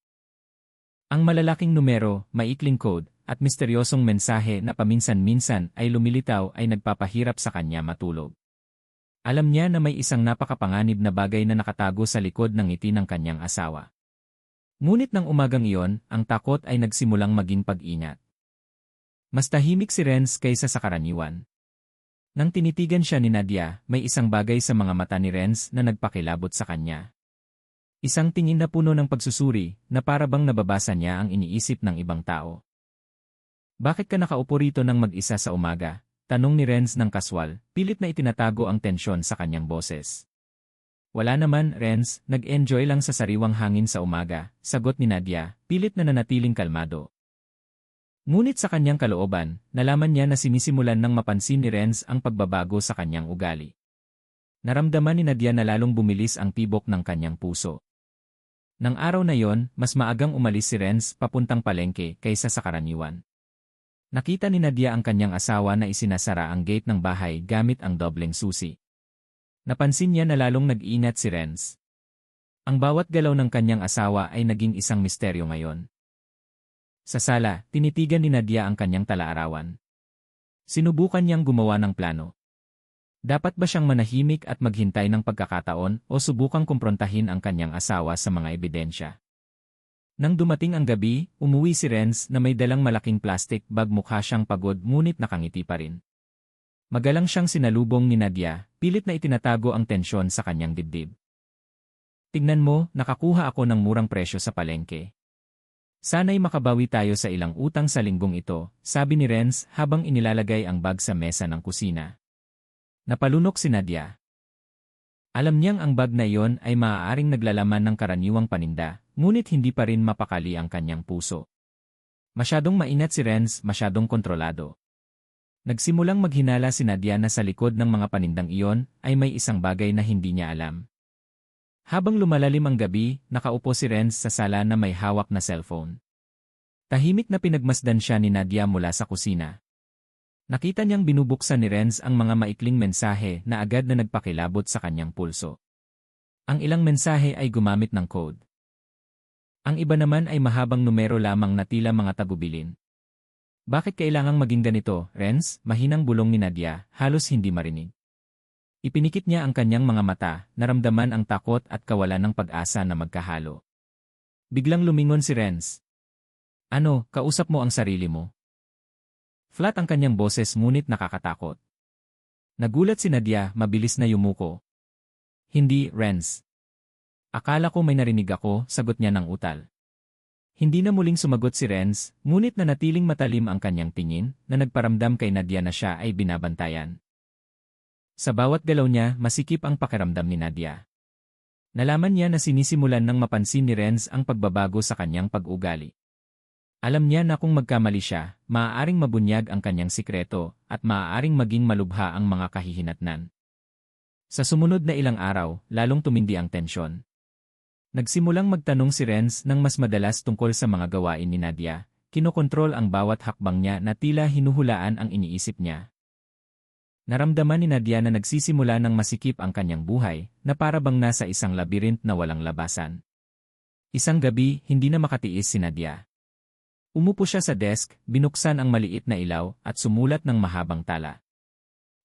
Ang malalaking numero, maikling code, at misteryosong mensahe na paminsan-minsan ay lumilitaw ay nagpapahirap sa kanya matulog. Alam niya na may isang napakapanganib na bagay na nakatago sa likod ng ngiti ng kanyang asawa. Ngunit nang umagang iyon, ang takot ay nagsimulang maging pag-ingat. Mas tahimik si Renz kaysa sa karaniwan. Nang tinitigan siya ni Nadia, may isang bagay sa mga mata ni Renz na nagpakilabot sa kanya. Isang tingin na puno ng pagsusuri, na para bang nababasa niya ang iniisip ng ibang tao. Bakit ka nakaupo rito ng mag-isa sa umaga? Tanong ni Renz ng kaswal, pilit na itinatago ang tensyon sa kanyang boses. Wala naman, Renz, nag-enjoy lang sa sariwang hangin sa umaga, sagot ni Nadia, pilit na nanatiling kalmado. Ngunit sa kanyang kalooban, nalaman niya na sinisimulan ng mapansin ni Renz ang pagbabago sa kanyang ugali. Naramdaman ni Nadia na lalong bumilis ang tibok ng kanyang puso. Nang araw na yon, mas maagang umalis si Renz papuntang palengke kaysa sa karaniwan. Nakita ni Nadia ang kanyang asawa na isinasara ang gate ng bahay gamit ang dobleng susi. Napansin niya na lalong nag-ingat si Renz. Ang bawat galaw ng kanyang asawa ay naging isang misteryo ngayon. Sa sala, tinitigan ni Nadia ang kanyang talaarawan. Sinubukan niyang gumawa ng plano. Dapat ba siyang manahimik at maghintay ng pagkakataon o subukang kumprontahin ang kanyang asawa sa mga ebidensya? Nang dumating ang gabi, umuwi si Renz na may dalang malaking plastic bag, mukha siyang pagod ngunit nakangiti pa rin. Magalang siyang sinalubong ni Nadia, pilit na itinatago ang tensyon sa kanyang dibdib. Tingnan mo, nakakuha ako ng murang presyo sa palengke. Sana'y makabawi tayo sa ilang utang sa linggong ito, sabi ni Renz habang inilalagay ang bag sa mesa ng kusina. Napalunok si Nadia. Alam niyang ang bag na iyon ay maaaring naglalaman ng karaniwang paninda, ngunit hindi pa rin mapakali ang kanyang puso. Masyadong mainat si Renz, masyadong kontrolado. Nagsimulang maghinala si Nadia na sa likod ng mga panindang iyon ay may isang bagay na hindi niya alam. Habang lumalalim ang gabi, nakaupo si Renz sa sala na may hawak na cellphone. Tahimik na pinagmasdan siya ni Nadia mula sa kusina. Nakita niyang binubuksan ni Renz ang mga maikling mensahe na agad na nagpakilabot sa kanyang pulso. Ang ilang mensahe ay gumamit ng code. Ang iba naman ay mahabang numero lamang na tila mga tagubilin. Bakit kailangang maging ganito, Renz? Mahinang bulong ni Nadia, halos hindi marinig. Ipinikit niya ang kanyang mga mata, naramdaman ang takot at kawalan ng pag-asa na magkahalo. Biglang lumingon si Renz. Ano, kausap mo ang sarili mo? Flat ang kanyang boses ngunit nakakatakot. Nagulat si Nadia, mabilis na yumuko. Hindi, Renz. Akala ko may narinig ako, sagot niya ng utal. Hindi na muling sumagot si Renz, ngunit nanatiling matalim ang kanyang tingin na nagparamdam kay Nadia na siya ay binabantayan. Sa bawat galaw niya, masikip ang pakiramdam ni Nadia. Nalaman niya na sinisimulan ng mapansin ni Renz ang pagbabago sa kanyang pag-ugali. Alam niya na kung magkamali siya, maaaring mabunyag ang kanyang sikreto at maaaring maging malubha ang mga kahihinatnan. Sa sumunod na ilang araw, lalong tumindi ang tensyon. Nagsimulang magtanong si Renz ng mas madalas tungkol sa mga gawain ni Nadia, kinokontrol ang bawat hakbang niya na tila hinuhulaan ang iniisip niya. Naramdaman ni Nadia na nagsisimula ng masikip ang kanyang buhay, na para bang nasa isang labirint na walang labasan. Isang gabi, hindi na makatiis si Nadia. Umupo siya sa desk, binuksan ang maliit na ilaw at sumulat ng mahabang tala.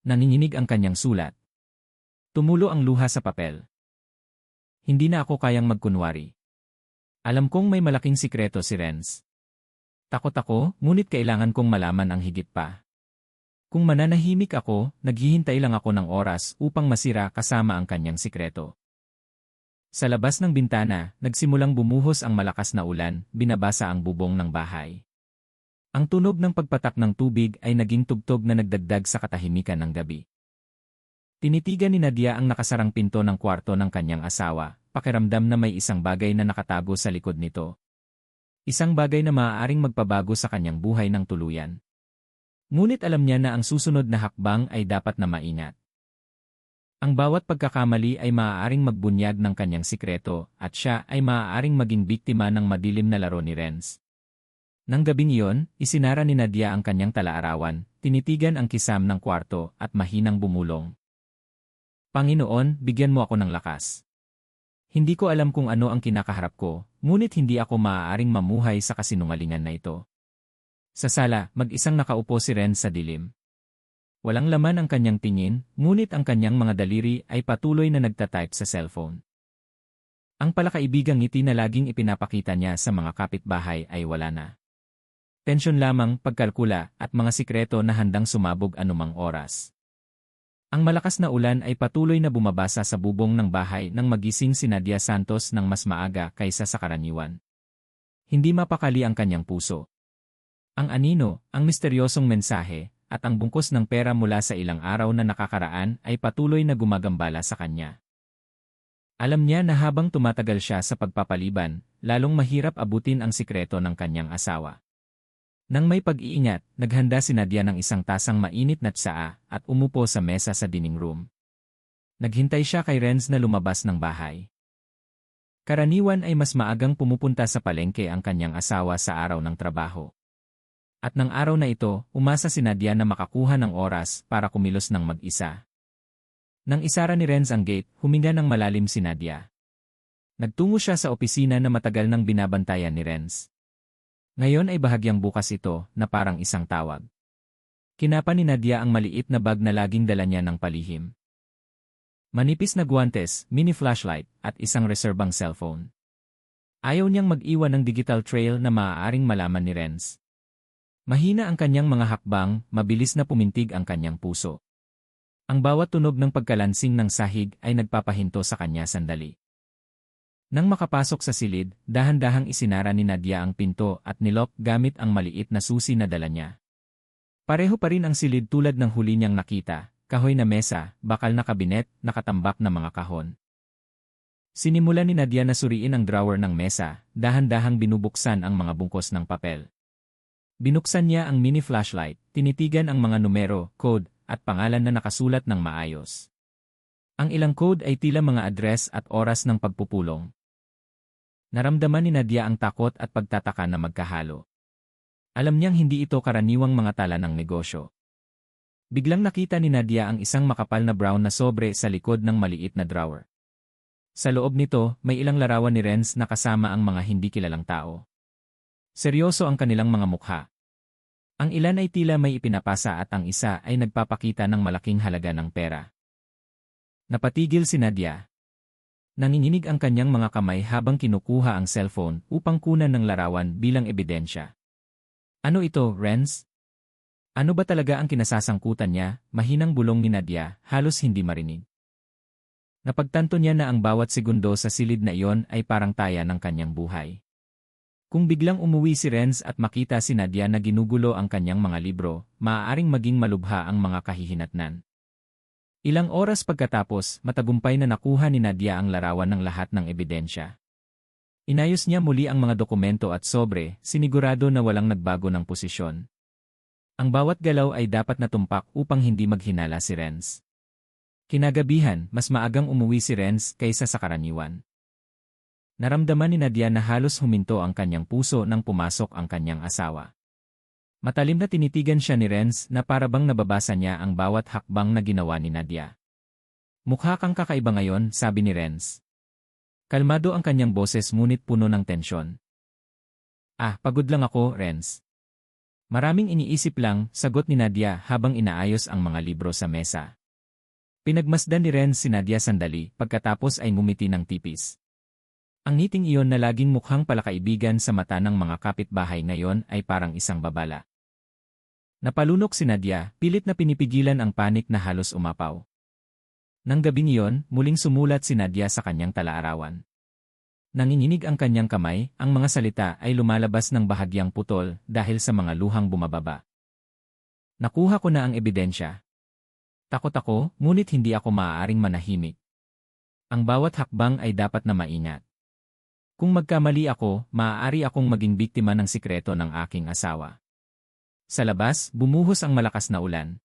Nanginginig ang kanyang sulat. Tumulo ang luha sa papel. Hindi na ako kayang magkunwari. Alam kong may malaking sikreto si Renz. Takot ako, ngunit kailangan kong malaman ang higit pa. Kung mananahimik ako, naghihintay lang ako ng oras upang masira kasama ang kanyang sikreto. Sa labas ng bintana, nagsimulang bumuhos ang malakas na ulan, binabasa ang bubong ng bahay. Ang tunog ng pagpatak ng tubig ay naging tugtog na nagdagdag sa katahimikan ng gabi. Tinitigan ni Nadia ang nakasarang pinto ng kwarto ng kanyang asawa, pakiramdam na may isang bagay na nakatago sa likod nito. Isang bagay na maaaring magpabago sa kanyang buhay ng tuluyan. Ngunit alam niya na ang susunod na hakbang ay dapat na maingat. Ang bawat pagkakamali ay maaaring magbunyag ng kanyang sikreto at siya ay maaaring maging biktima ng madilim na laro ni Renz. Nang gabing iyon, isinara ni Nadia ang kanyang talaarawan, tinitigan ang kisam ng kwarto at mahinang bumulong. Panginoon, bigyan mo ako ng lakas. Hindi ko alam kung ano ang kinakaharap ko, ngunit hindi ako maaaring mamuhay sa kasinungalingan na ito. Sa sala, mag-isang nakaupo si Renz sa dilim. Walang laman ang kanyang tingin, ngunit ang kanyang mga daliri ay patuloy na nagtatype sa cellphone. Ang palakaibigang ngiti na laging ipinapakita niya sa mga kapitbahay ay wala na. Tensyon lamang, pagkalkula, at mga sikreto na handang sumabog anumang oras. Ang malakas na ulan ay patuloy na bumabasa sa bubong ng bahay nang magising si Nadia Santos ng mas maaga kaysa sa karaniwan. Hindi mapakali ang kanyang puso. Ang anino, ang misteryosong mensahe, at ang bungkos ng pera mula sa ilang araw na nakakaraan ay patuloy na gumagambala sa kanya. Alam niya na habang tumatagal siya sa pagpapaliban, lalong mahirap abutin ang sikreto ng kanyang asawa. Nang may pag-iingat, naghanda si Nadia ng isang tasang mainit na tsaa at umupo sa mesa sa dining room. Naghintay siya kay Renz na lumabas ng bahay. Karaniwan ay mas maagang pumupunta sa palengke ang kanyang asawa sa araw ng trabaho. At ng araw na ito, umasa si Nadia na makakuha ng oras para kumilos ng mag-isa. Nang isara ni Renz ang gate, huminga ng malalim si Nadia. Nagtungo siya sa opisina na matagal nang binabantayan ni Renz. Ngayon ay bahagyang bukas ito na parang isang tawag. Kinapa ni Nadia ang maliit na bag na laging dala niya ng palihim. Manipis na guwantes, mini flashlight, at isang reserbang cellphone. Ayaw niyang mag-iwan ng digital trail na maaaring malaman ni Renz. Mahina ang kanyang mga hakbang, mabilis na pumintig ang kanyang puso. Ang bawat tunog ng pagkalansing ng sahig ay nagpapahinto sa kanya sandali. Nang makapasok sa silid, dahan-dahang isinara ni Nadia ang pinto at nilok gamit ang maliit na susi na dala niya. Pareho pa rin ang silid tulad ng huli niyang nakita, kahoy na mesa, bakal na kabinet, nakatambak na mga kahon. Sinimulan ni Nadia na suriin ang drawer ng mesa, dahan-dahang binubuksan ang mga bungkos ng papel. Binuksan niya ang mini flashlight, tinitigan ang mga numero, code, at pangalan na nakasulat ng maayos. Ang ilang code ay tila mga address at oras ng pagpupulong. Naramdaman ni Nadia ang takot at pagtataka na magkahalo. Alam niyang hindi ito karaniwang mga tala ng negosyo. Biglang nakita ni Nadia ang isang makapal na brown na sobre sa likod ng maliit na drawer. Sa loob nito, may ilang larawan ni Renz na kasama ang mga hindi kilalang tao. Seryoso ang kanilang mga mukha. Ang ilan ay tila may ipinapasa at ang isa ay nagpapakita ng malaking halaga ng pera. Napatigil si Nadia. Nanginginig ang kanyang mga kamay habang kinukuha ang cellphone upang kunan ng larawan bilang ebidensya. Ano ito, Renz? Ano ba talaga ang kinasasangkutan niya? Mahinang bulong ni Nadia, halos hindi marinig. Napagtanto niya na ang bawat segundo sa silid na iyon ay parang taya ng kanyang buhay. Kung biglang umuwi si Renz at makita si Nadia na ginugulo ang kanyang mga libro, maaaring maging malubha ang mga kahihinatnan. Ilang oras pagkatapos, matagumpay na nakuha ni Nadia ang larawan ng lahat ng ebidensya. Inayos niya muli ang mga dokumento at sobre, sinigurado na walang nagbago ng posisyon. Ang bawat galaw ay dapat natumpak upang hindi maghinala si Renz. Kinagabihan, mas maagang umuwi si Renz kaysa sa karaniwan. Naramdaman ni Nadia na halos huminto ang kanyang puso nang pumasok ang kanyang asawa. Matalim na tinitigan siya ni Renz na parabang nababasa niya ang bawat hakbang na ginawa ni Nadia. Mukha kang kakaiba ngayon, sabi ni Renz. Kalmado ang kanyang boses ngunit puno ng tensyon. Pagod lang ako, Renz. Maraming iniisip lang, sagot ni Nadia habang inaayos ang mga libro sa mesa. Pinagmasdan ni Renz si Nadia sandali, pagkatapos ay ngumiti ng tipis. Ang ngiting iyon na laging mukhang palakaibigan sa mata ng mga kapitbahay ngayon ay parang isang babala. Napalunok si Nadia, pilit na pinipigilan ang panik na halos umapaw. Nang gabing iyon, muling sumulat si Nadia sa kanyang talaarawan. Nanginginig ang kanyang kamay, ang mga salita ay lumalabas ng bahagyang putol dahil sa mga luhang bumababa. Nakuha ko na ang ebidensya. Takot ako, ngunit hindi ako maaaring manahimik. Ang bawat hakbang ay dapat na maingat. Kung magkamali ako, maaari akong maging biktima ng sikreto ng aking asawa. Sa labas, bumuhos ang malakas na ulan.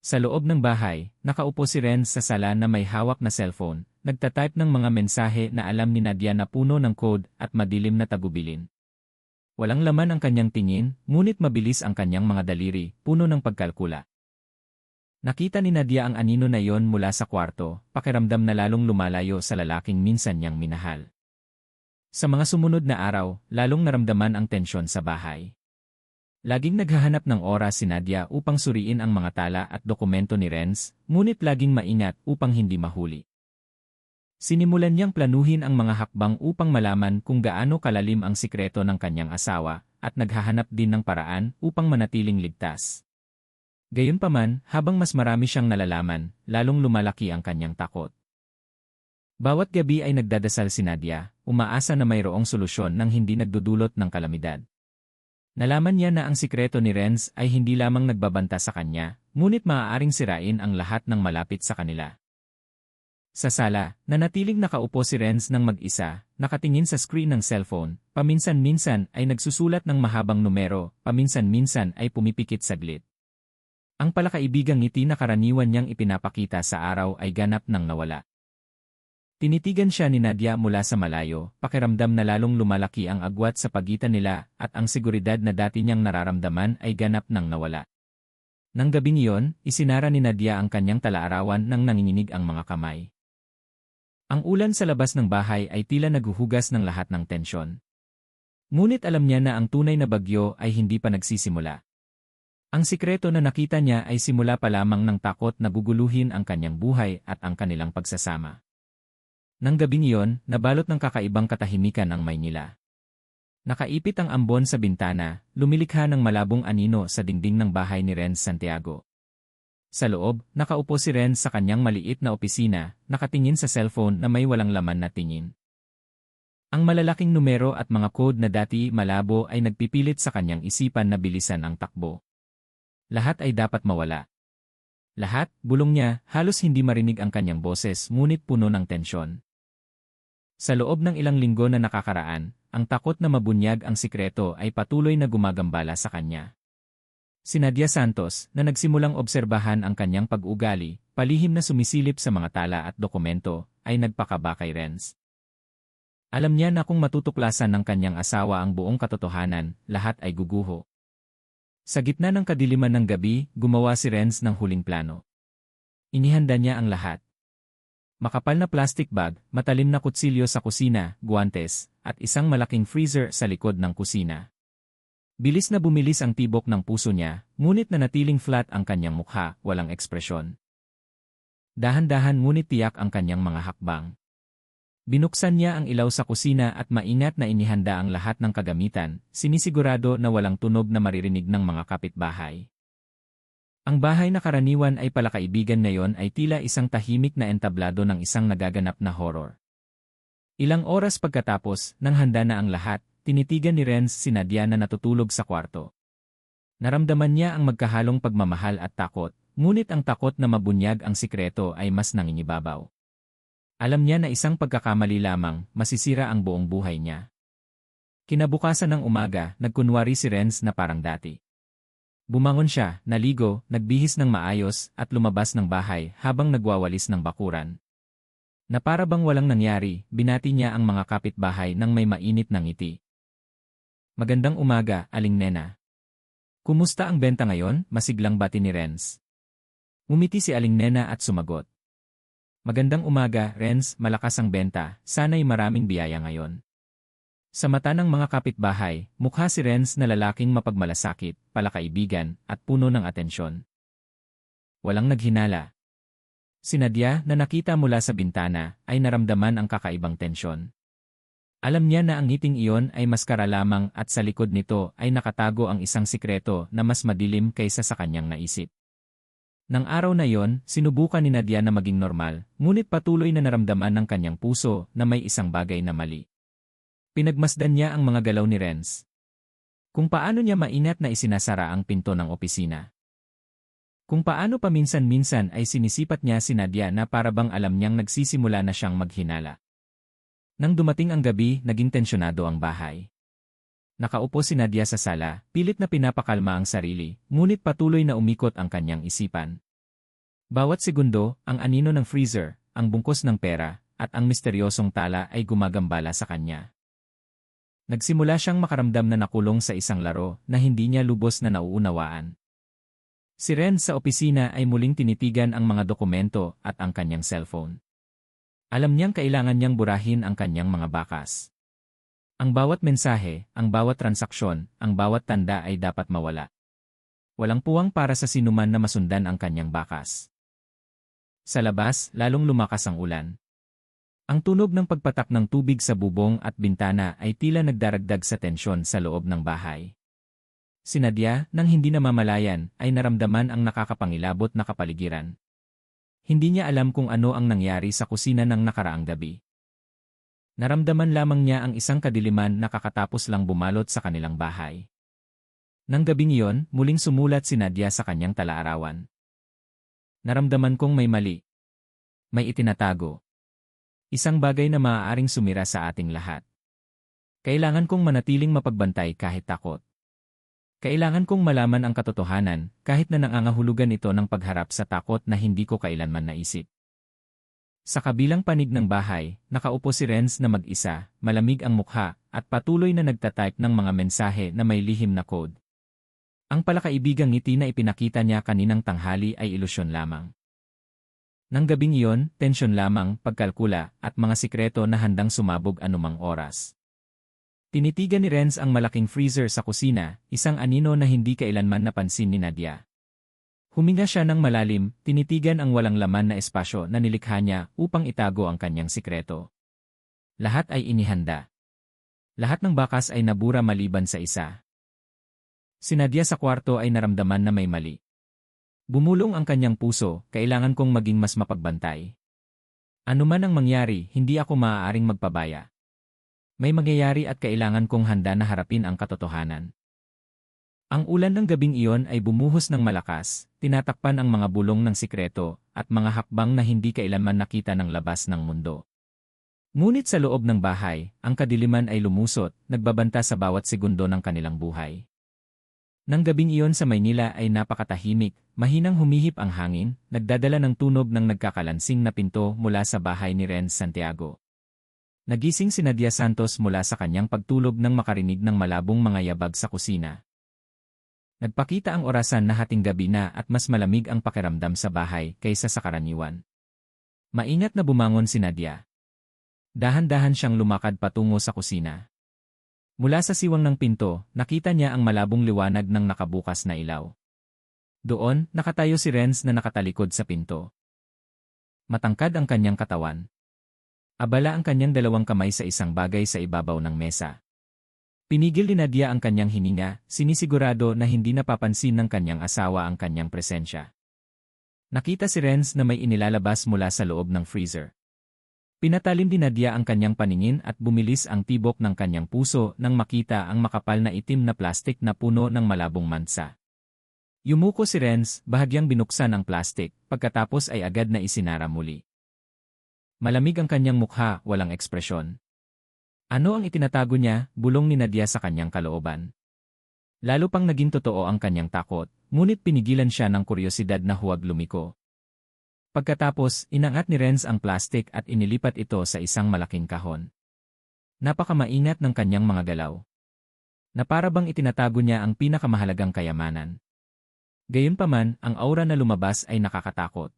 Sa loob ng bahay, nakaupo si Renz sa sala na may hawak na cellphone, nagtatype ng mga mensahe na alam ni Nadia na puno ng code at madilim na tagubilin. Walang laman ang kanyang tingin, ngunit mabilis ang kanyang mga daliri, puno ng pagkalkula. Nakita ni Nadia ang anino na iyon mula sa kwarto, pakiramdam na lalong lumalayo sa lalaking minsan niyang minahal. Sa mga sumunod na araw, lalong naramdaman ang tensyon sa bahay. Laging naghahanap ng oras si Nadia upang suriin ang mga tala at dokumento ni Renz, ngunit laging maingat upang hindi mahuli. Sinimulan niyang planuhin ang mga hakbang upang malaman kung gaano kalalim ang sikreto ng kanyang asawa at naghahanap din ng paraan upang manatiling ligtas. Gayunpaman, habang mas marami siyang nalalaman, lalong lumalaki ang kanyang takot. Bawat gabi ay nagdadasal si Nadia, umaasa na mayroong solusyon nang hindi nagdudulot ng kalamidad. Nalaman niya na ang sikreto ni Renz ay hindi lamang nagbabanta sa kanya, ngunit maaaring sirain ang lahat ng malapit sa kanila. Sa sala, nanatiling nakaupo si Renz ng mag-isa, nakatingin sa screen ng cellphone, paminsan-minsan ay nagsusulat ng mahabang numero, paminsan-minsan ay pumipikit saglit. Ang palakaibigang ngiti na karaniwan niyang ipinapakita sa araw ay ganap nang nawala. Tinitigan siya ni Nadia mula sa malayo, pakiramdam na lalong lumalaki ang agwat sa pagitan nila at ang seguridad na dati niyang nararamdaman ay ganap nang nawala. Nang gabing iyon, isinara ni Nadia ang kanyang talaarawan nang nanginginig ang mga kamay. Ang ulan sa labas ng bahay ay tila naghuhugas ng lahat ng tensyon. Ngunit alam niya na ang tunay na bagyo ay hindi pa nagsisimula. Ang sikreto na nakita niya ay simula pa lamang ng takot na guguluhin ang kanyang buhay at ang kanilang pagsasama. Nang gabing iyon, nabalot ng kakaibang katahimikan ang Maynila. Nakaipit ang ambon sa bintana, lumilikha ng malabong anino sa dingding ng bahay ni Renz Santiago. Sa loob, nakaupo si Renz sa kanyang maliit na opisina, nakatingin sa cellphone na may walang laman na tingin. Ang malalaking numero at mga code na dati malabo ay nagpipilit sa kanyang isipan na bilisan ang takbo. Lahat ay dapat mawala. Lahat, bulong niya, halos hindi marinig ang kanyang boses ngunit puno ng tensyon. Sa loob ng ilang linggo na nakakaraan, ang takot na mabunyag ang sikreto ay patuloy na gumagambala sa kanya. Si Nadia Santos, na nagsimulang obserbahan ang kanyang pag-ugali, palihim na sumisilip sa mga tala at dokumento, ay nagpakaba kay Renz. Alam niya na kung matutuklasan ng kanyang asawa ang buong katotohanan, lahat ay guguho. Sa gitna ng kadiliman ng gabi, gumawa si Renz ng huling plano. Inihanda niya ang lahat. Makapal na plastic bag, matalim na kutsilyo sa kusina, guwantes, at isang malaking freezer sa likod ng kusina. Bilis na bumilis ang tibok ng puso niya, ngunit nanatiling flat ang kanyang mukha, walang ekspresyon. Dahan-dahan ngunit tiyak ang kanyang mga hakbang. Binuksan niya ang ilaw sa kusina at maingat na inihanda ang lahat ng kagamitan, sinisigurado na walang tunog na maririnig ng mga kapitbahay. Ang bahay na karaniwan ay palakaibigan ngayon ay tila isang tahimik na entablado ng isang nagaganap na horror. Ilang oras pagkatapos, nang handa na ang lahat, tinitigan ni Renz si Nadia na natutulog sa kwarto. Naramdaman niya ang magkahalong pagmamahal at takot, ngunit ang takot na mabunyag ang sikreto ay mas nangingibabaw. Alam niya na isang pagkakamali lamang, masisira ang buong buhay niya. Kinabukasan ng umaga, nagkunwari si Renz na parang dati. Bumangon siya, naligo, nagbihis ng maayos, at lumabas ng bahay habang nagwawalis ng bakuran. Na para bang walang nangyari, binati niya ang mga kapitbahay nang may mainit na ngiti. Magandang umaga, Aling Nena. Kumusta ang benta ngayon? Masiglang bati ni Renz. Umiti si Aling Nena at sumagot. Magandang umaga, Renz, malakas ang benta, sana'y maraming biyaya ngayon. Sa mata ng mga kapitbahay, mukha si Renz na lalaking mapagmalasakit, palakaibigan, at puno ng atensyon. Walang naghinala. Si Nadia, na nakita mula sa bintana, ay naramdaman ang kakaibang tensyon. Alam niya na ang ngiting iyon ay maskara lamang at sa likod nito ay nakatago ang isang sikreto na mas madilim kaysa sa kanyang naisip. Nang araw na iyon, sinubukan ni Nadia na maging normal, ngunit patuloy na naramdaman ng kanyang puso na may isang bagay na mali. Pinagmasdan niya ang mga galaw ni Renz. Kung paano niya mainat na isinasara ang pinto ng opisina. Kung paano paminsan-minsan ay sinisipat niya si Nadia na para bang alam niyang nagsisimula na siyang maghinala. Nang dumating ang gabi, naging tensyonado ang bahay. Nakaupo si Nadia sa sala, pilit na pinapakalma ang sarili, ngunit patuloy na umikot ang kanyang isipan. Bawat segundo, ang anino ng freezer, ang bungkos ng pera, at ang misteryosong tala ay gumagambala sa kanya. Nagsimula siyang makaramdam na nakulong sa isang laro na hindi niya lubos na nauunawaan. Si Renz sa opisina ay muling tinitigan ang mga dokumento at ang kanyang cellphone. Alam niyang kailangan niyang burahin ang kanyang mga bakas. Ang bawat mensahe, ang bawat transaksyon, ang bawat tanda ay dapat mawala. Walang puwang para sa sinuman na masundan ang kanyang bakas. Sa labas, lalong lumakas ang ulan. Ang tunog ng pagpatak ng tubig sa bubong at bintana ay tila nagdaragdag sa tensyon sa loob ng bahay. Si Nadia, nang hindi namamalayan, ay naramdaman ang nakakapangilabot na kapaligiran. Hindi niya alam kung ano ang nangyari sa kusina ng nakaraang gabi. Naramdaman lamang niya ang isang kadiliman na kakatapos lang bumalot sa kanilang bahay. Nang gabing iyon, muling sumulat si Nadia sa kanyang talaarawan. Naramdaman kong may mali. May itinatago. Isang bagay na maaaring sumira sa ating lahat. Kailangan kong manatiling mapagbantay kahit takot. Kailangan kong malaman ang katotohanan kahit na nangangahulugan ito ng pagharap sa takot na hindi ko kailanman naisip. Sa kabilang panig ng bahay, nakaupo si Renz na mag-isa, malamig ang mukha, at patuloy na nagtatype ng mga mensahe na may lihim na code. Ang palakaibigang ngiti na ipinakita niya kaninang tanghali ay ilusyon lamang. Nang gabing iyon, tensyon lamang, pagkalkula, at mga sikreto na handang sumabog anumang oras. Tinitigan ni Renz ang malaking freezer sa kusina, isang anino na hindi kailanman napansin ni Nadia. Huminga siya ng malalim, tinitigan ang walang laman na espasyo na nilikha niya upang itago ang kanyang sikreto. Lahat ay inihanda. Lahat ng bakas ay nabura maliban sa isa. Si Nadia sa kwarto ay naramdaman na may mali. Bumulong ang kanyang puso, kailangan kong maging mas mapagbantay. Ano man ang mangyari, hindi ako maaaring magpabaya. May mangyayari at kailangan kong handa na harapin ang katotohanan. Ang ulan ng gabing iyon ay bumuhos ng malakas, tinatakpan ang mga bulong ng sikreto, at mga hakbang na hindi kailanman nakita ng labas ng mundo. Ngunit sa loob ng bahay, ang kadiliman ay lumusot, nagbabanta sa bawat segundo ng kanilang buhay. Nang gabing iyon sa Maynila ay napakatahimik, mahinang humihip ang hangin, nagdadala ng tunog ng nagkakalansing na pinto mula sa bahay ni Renz Santiago. Nagising si Nadia Santos mula sa kanyang pagtulog nang makarinig ng malabong mga yabag sa kusina. Nagpakita ang orasan na hating gabi na at mas malamig ang pakiramdam sa bahay kaysa sa karaniwan. Maingat na bumangon si Nadia. Dahan-dahan siyang lumakad patungo sa kusina. Mula sa siwang ng pinto, nakita niya ang malabong liwanag ng nakabukas na ilaw. Doon, nakatayo si Renz na nakatalikod sa pinto. Matangkad ang kanyang katawan. Abala ang kanyang dalawang kamay sa isang bagay sa ibabaw ng mesa. Pinigil ni Nadia ang kanyang hininga, sinisigurado na hindi napapansin ng kanyang asawa ang kanyang presensya. Nakita si Renz na may inilalabas mula sa loob ng freezer. Pinatalim ni Nadia ang kanyang paningin at bumilis ang tibok ng kanyang puso nang makita ang makapal na itim na plastik na puno ng malabong mansa. Yumuko si Renz, bahagyang binuksan ang plastik, pagkatapos ay agad na isinara muli. Malamig ang kanyang mukha, walang ekspresyon. Ano ang itinatago niya, bulong ni Nadia sa kanyang kalooban. Lalo pang naging totoo ang kanyang takot, ngunit pinigilan siya ng kuryosidad na huwag lumiko. Pagkatapos, inangat ni Renz ang plastik at inilipat ito sa isang malaking kahon. Napakamaingat ng kanyang mga galaw. Na para bang itinatago niya ang pinakamahalagang kayamanan. Gayunpaman, ang aura na lumabas ay nakakatakot.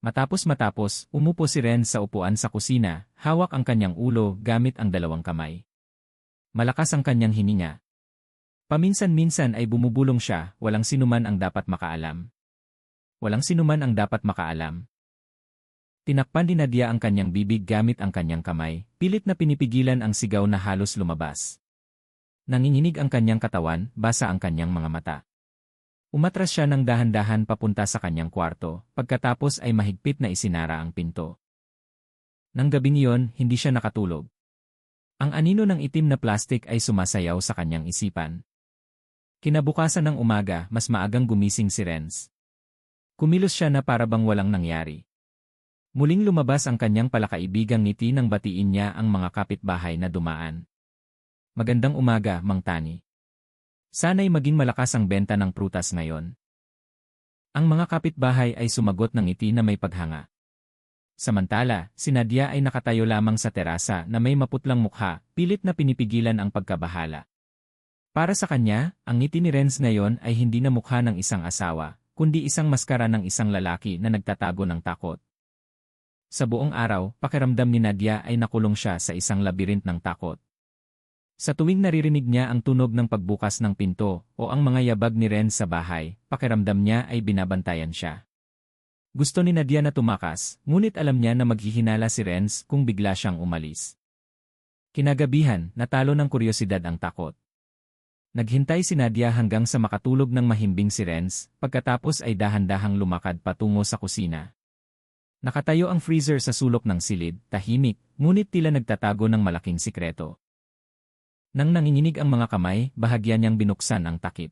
Matapos, umupo si Renz sa upuan sa kusina, hawak ang kanyang ulo gamit ang dalawang kamay. Malakas ang kanyang hininga. Paminsan-minsan ay bumubulong siya, walang sinuman ang dapat makaalam. Walang sinuman ang dapat makaalam. Tinakpan ni Nadia ang kanyang bibig gamit ang kanyang kamay, pilit na pinipigilan ang sigaw na halos lumabas. Nanginginig ang kanyang katawan, basa ang kanyang mga mata. Umatras siya ng dahan-dahan papunta sa kanyang kwarto, pagkatapos ay mahigpit na isinara ang pinto. Nang gabing iyon, hindi siya nakatulog. Ang anino ng itim na plastik ay sumasayaw sa kanyang isipan. Kinabukasan ng umaga, mas maagang gumising si Renz. Kumilos siya na para bang walang nangyari. Muling lumabas ang kanyang palakaibigang ngiti nang batiin niya ang mga kapitbahay na dumaan. Magandang umaga, Mang Tani. Sana'y maging malakas ang benta ng prutas ngayon. Ang mga kapitbahay ay sumagot ng ngiti na may paghanga. Samantala, si Nadia ay nakatayo lamang sa terasa na may maputlang mukha, pilit na pinipigilan ang pagkabahala. Para sa kanya, ang ngiti ni Renz ngayon ay hindi na mukha ng isang asawa, kundi isang maskara ng isang lalaki na nagtatago ng takot. Sa buong araw, pakiramdam ni Nadia ay nakulong siya sa isang labirint ng takot. Sa tuwing naririnig niya ang tunog ng pagbukas ng pinto o ang mga yabag ni Renz sa bahay, pakiramdam niya ay binabantayan siya. Gusto ni Nadia na tumakas, ngunit alam niya na maghihinala si Renz kung bigla siyang umalis. Kinagabihan, natalo ng kuryosidad ang takot. Naghintay si Nadia hanggang sa makatulog ng mahimbing si Renz, pagkatapos ay dahan-dahang lumakad patungo sa kusina. Nakatayo ang freezer sa sulok ng silid, tahimik, ngunit tila nagtatago ng malaking sikreto. Nang nanginginig ang mga kamay, bahagya niyang binuksan ang takip.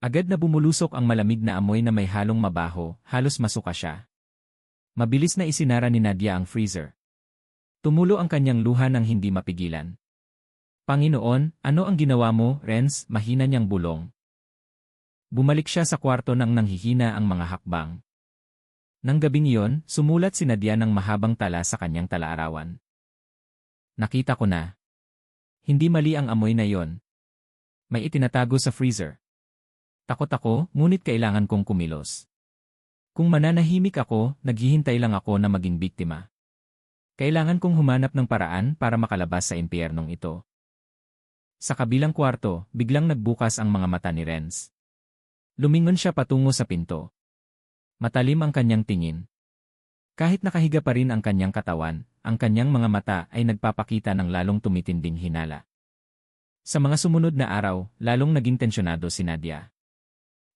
Agad na bumulusok ang malamig na amoy na may halong mabaho, halos masuka siya. Mabilis na isinara ni Nadia ang freezer. Tumulo ang kanyang luha nang hindi mapigilan. Panginoon, ano ang ginawa mo, Renz? Mahina niyang bulong. Bumalik siya sa kwarto nang nanghihina ang mga hakbang. Nang gabing iyon, sumulat si Nadia ng mahabang tala sa kanyang talaarawan. Nakita ko na. Hindi mali ang amoy na yon. May itinatago sa freezer. Takot ako, ngunit kailangan kong kumilos. Kung mananahimik ako, naghihintay lang ako na maging biktima. Kailangan kong humanap ng paraan para makalabas sa impyernong ito. Sa kabilang kwarto, biglang nagbukas ang mga mata ni Renz. Lumingon siya patungo sa pinto. Matalim ang kanyang tingin. Kahit nakahiga pa rin ang kanyang katawan, ang kanyang mga mata ay nagpapakita ng lalong tumitinding hinala. Sa mga sumunod na araw, lalong naging tensyonado si Nadia.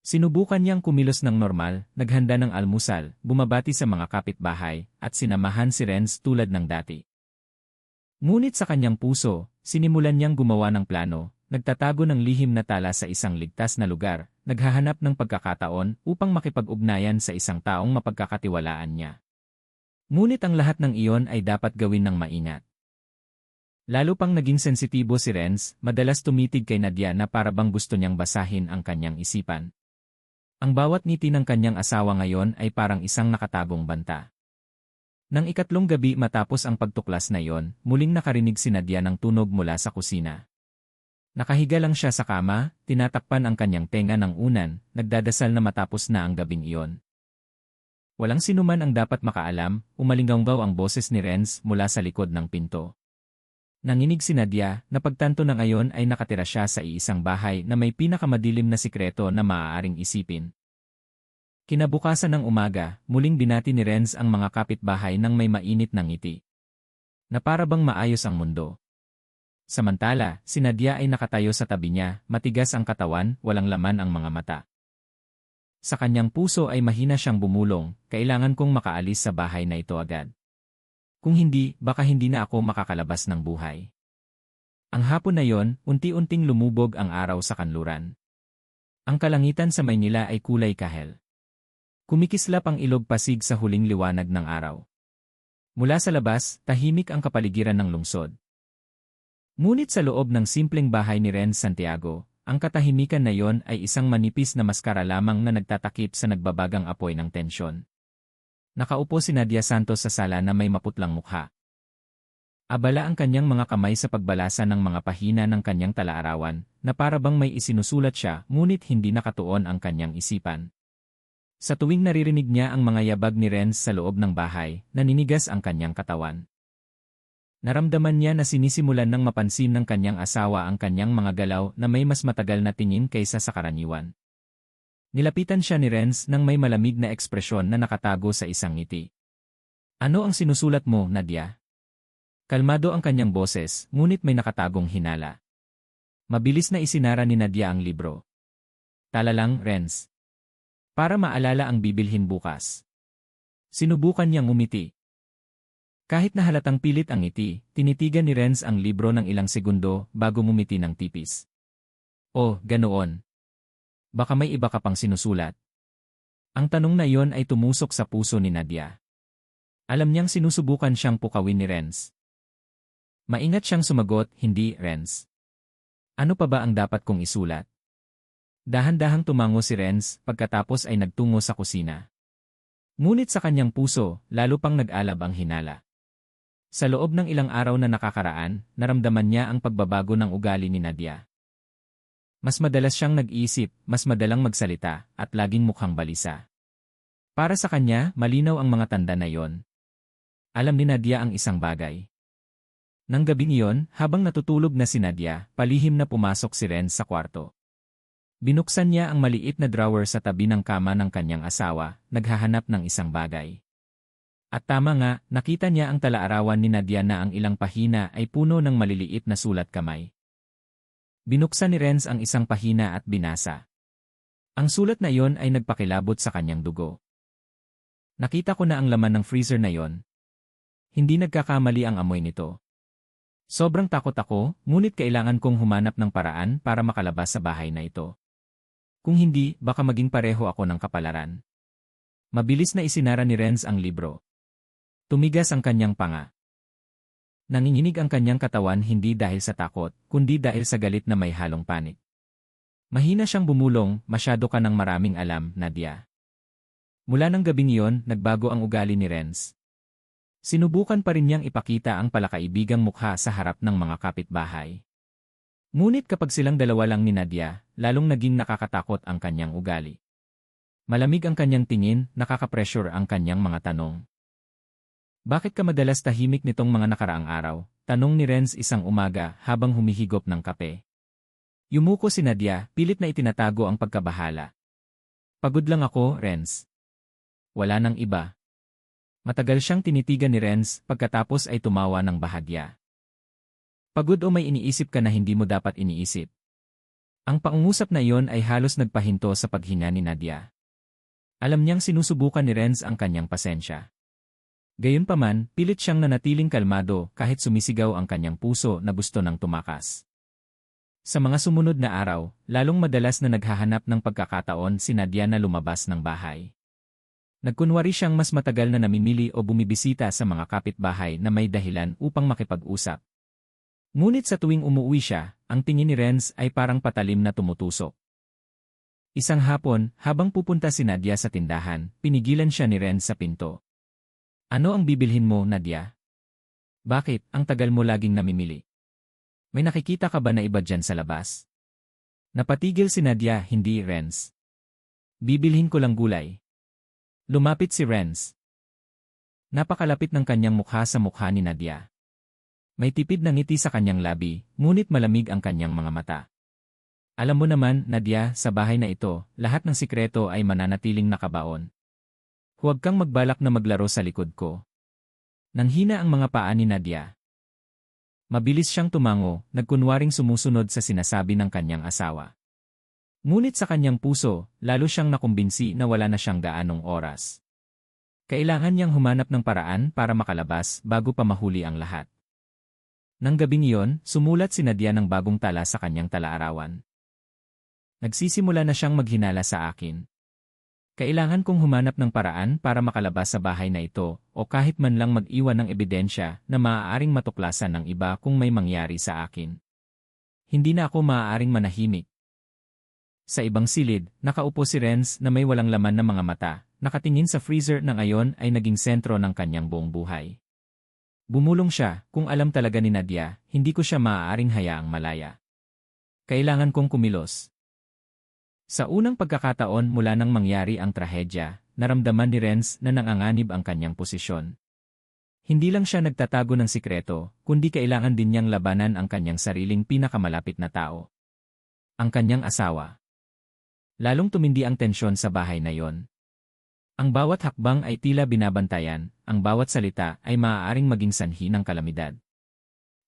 Sinubukan niyang kumilos ng normal, naghanda ng almusal, bumabati sa mga kapitbahay, at sinamahan si Renz tulad ng dati. Ngunit sa kanyang puso, sinimulan niyang gumawa ng plano, nagtatago ng lihim na tala sa isang ligtas na lugar, naghahanap ng pagkakataon upang makipag-ugnayan sa isang taong mapagkakatiwalaan niya. Ngunit ang lahat ng iyon ay dapat gawin ng maingat. Lalo pang naging sensitibo si Renz, madalas tumitig kay Nadia na parabang gusto niyang basahin ang kanyang isipan. Ang bawat ngiti ng kanyang asawa ngayon ay parang isang nakatagong banta. Nang ikatlong gabi matapos ang pagtuklas na iyon, muling nakarinig si Nadia ng tunog mula sa kusina. Nakahiga lang siya sa kama, tinatakpan ang kanyang tenga ng unan, nagdadasal na matapos na ang gabing iyon. Walang sinuman ang dapat makaalam, umalinggaw ang boses ni Renz mula sa likod ng pinto. Nanginig si Nadia, na pagtanto na ngayon ay nakatira siya sa iisang bahay na may pinakamadilim na sikreto na maaaring isipin. Kinabukasan ng umaga, muling binati ni Renz ang mga kapitbahay ng may mainit na ngiti. Na para bang maayos ang mundo. Samantala, si Nadia ay nakatayo sa tabi niya, matigas ang katawan, walang laman ang mga mata. Sa kanyang puso ay mahina siyang bumulong, kailangan kong makaalis sa bahay na ito agad. Kung hindi, baka hindi na ako makakalabas ng buhay. Ang hapon na yon, unti-unting lumubog ang araw sa kanluran. Ang kalangitan sa Maynila ay kulay kahel. Kumikislap ang ilog Pasig sa huling liwanag ng araw. Mula sa labas, tahimik ang kapaligiran ng lungsod. Ngunit sa loob ng simpleng bahay ni Renz Santiago, ang katahimikan na yon ay isang manipis na maskara lamang na nagtatakip sa nagbabagang apoy ng tensyon. Nakaupo si Nadia Santos sa sala na may maputlang mukha. Abala ang kanyang mga kamay sa pagbalasa ng mga pahina ng kanyang talaarawan, na para bang may isinusulat siya ngunit hindi nakatuon ang kanyang isipan. Sa tuwing naririnig niya ang mga yabag ni Renz sa loob ng bahay, naninigas ang kanyang katawan. Naramdaman niya na sinisimulan ng mapansin ng kanyang asawa ang kanyang mga galaw na may mas matagal na tingin kaysa sa karaniwan. Nilapitan siya ni Renz nang may malamig na ekspresyon na nakatago sa isang ngiti. Ano ang sinusulat mo, Nadia? Kalmado ang kanyang boses, ngunit may nakatagong hinala. Mabilis na isinara ni Nadia ang libro. Tala lang, Renz. Para maalala ang bibilhin bukas. Sinubukan niyang umiti. Kahit na halatang pilit ang ngiti, tinitigan ni Renz ang libro ng ilang segundo bago ngumiti ng tipis. Oh, ganoon. Baka may iba ka pang sinusulat. Ang tanong na iyon ay tumusok sa puso ni Nadia. Alam niyang sinusubukan siyang pukawin ni Renz. Maingat siyang sumagot, hindi, Renz. Ano pa ba ang dapat kong isulat? Dahan-dahang tumango si Renz, pagkatapos ay nagtungo sa kusina. Ngunit sa kanyang puso, lalo pang nag-alab ang hinala. Sa loob ng ilang araw na nakakaraan, naramdaman niya ang pagbabago ng ugali ni Nadia. Mas madalas siyang nag-iisip, mas madalang magsalita, at laging mukhang balisa. Para sa kanya, malinaw ang mga tanda na yon. Alam ni Nadia ang isang bagay. Nang gabing iyon, habang natutulog na si Nadia, palihim na pumasok si Renz sa kwarto. Binuksan niya ang maliit na drawer sa tabi ng kama ng kanyang asawa, naghahanap ng isang bagay. At tama nga, nakita niya ang talaarawan ni Nadia na ang ilang pahina ay puno ng maliliit na sulat kamay. Binuksan ni Renz ang isang pahina at binasa. Ang sulat na iyon ay nagpakilabot sa kanyang dugo. Nakita ko na ang laman ng freezer na iyon. Hindi nagkakamali ang amoy nito. Sobrang takot ako, ngunit kailangan kong humanap ng paraan para makalabas sa bahay na ito. Kung hindi, baka maging pareho ako ng kapalaran. Mabilis na isinara ni Renz ang libro. Tumigas ang kanyang panga. Nanginginig ang kanyang katawan hindi dahil sa takot, kundi dahil sa galit na may halong panik. Mahina siyang bumulong, masyado ka ng maraming alam, Nadia. Mula ng gabing iyon, nagbago ang ugali ni Renz. Sinubukan pa rin niyang ipakita ang palakaibigang mukha sa harap ng mga kapitbahay. Ngunit kapag silang dalawa lang ni Nadia, lalong naging nakakatakot ang kanyang ugali. Malamig ang kanyang tingin, nakaka-pressure ang kanyang mga tanong. Bakit ka madalas tahimik nitong mga nakaraang araw? Tanong ni Renz isang umaga habang humihigop ng kape. Yumuko si Nadia, pilit na itinatago ang pagkabahala. Pagod lang ako, Renz. Wala nang iba. Matagal siyang tinitigan ni Renz pagkatapos ay tumawa ng bahagya. Pagod o may iniisip ka na hindi mo dapat iniisip? Ang pangungusap na iyon ay halos nagpahinto sa paghinga ni Nadia. Alam niyang sinusubukan ni Renz ang kanyang pasensya. Gayunpaman, pilit siyang nanatiling kalmado kahit sumisigaw ang kanyang puso na gusto nang tumakas. Sa mga sumunod na araw, lalong madalas na naghahanap ng pagkakataon si Nadia na lumabas ng bahay. Nagkunwari siyang mas matagal na namimili o bumibisita sa mga kapitbahay na may dahilan upang makipag-usap. Ngunit sa tuwing umuwi siya, ang tingin ni Renz ay parang patalim na tumutusok. Isang hapon, habang pupunta si Nadia sa tindahan, pinigilan siya ni Renz sa pinto. Ano ang bibilhin mo, Nadia? Bakit, ang tagal mo laging namimili? May nakikita ka ba na iba dyan sa labas? Napatigil si Nadia, hindi Renz. Bibilhin ko lang gulay. Lumapit si Renz. Napakalapit ng kanyang mukha sa mukha ni Nadia. May tipid na ngiti sa kanyang labi, ngunit malamig ang kanyang mga mata. Alam mo naman, Nadia, sa bahay na ito, lahat ng sikreto ay mananatiling nakabaon. Huwag kang magbalak na maglaro sa likod ko. Nanghina ang mga paa ni Nadia. Mabilis siyang tumango, nagkunwaring sumusunod sa sinasabi ng kanyang asawa. Ngunit sa kanyang puso, lalo siyang nakumbinsi na wala na siyang gaanong oras. Kailangan niyang humanap ng paraan para makalabas bago pa mahuli ang lahat. Nang gabing iyon, sumulat si Nadia ng bagong tala sa kanyang talaarawan. Nagsisimula na siyang maghinala sa akin. Kailangan kong humanap ng paraan para makalabas sa bahay na ito o kahit man lang mag-iwan ng ebidensya na maaaring matuklasan ng iba kung may mangyari sa akin. Hindi na ako maaaring manahimik. Sa ibang silid, nakaupo si Renz na may walang laman na mga mata, nakatingin sa freezer na ngayon ay naging sentro ng kanyang buong buhay. Bumulong siya, kung alam talaga ni Nadia, hindi ko siya maaaring hayaang malaya. Kailangan kong kumilos. Sa unang pagkakataon mula nang mangyari ang trahedya, naramdaman ni Renz na nanganganib ang kanyang posisyon. Hindi lang siya nagtatago ng sikreto, kundi kailangan din niyang labanan ang kanyang sariling pinakamalapit na tao. Ang kanyang asawa. Lalong tumindi ang tensyon sa bahay na yon. Ang bawat hakbang ay tila binabantayan, ang bawat salita ay maaaring maging sanhi ng kalamidad.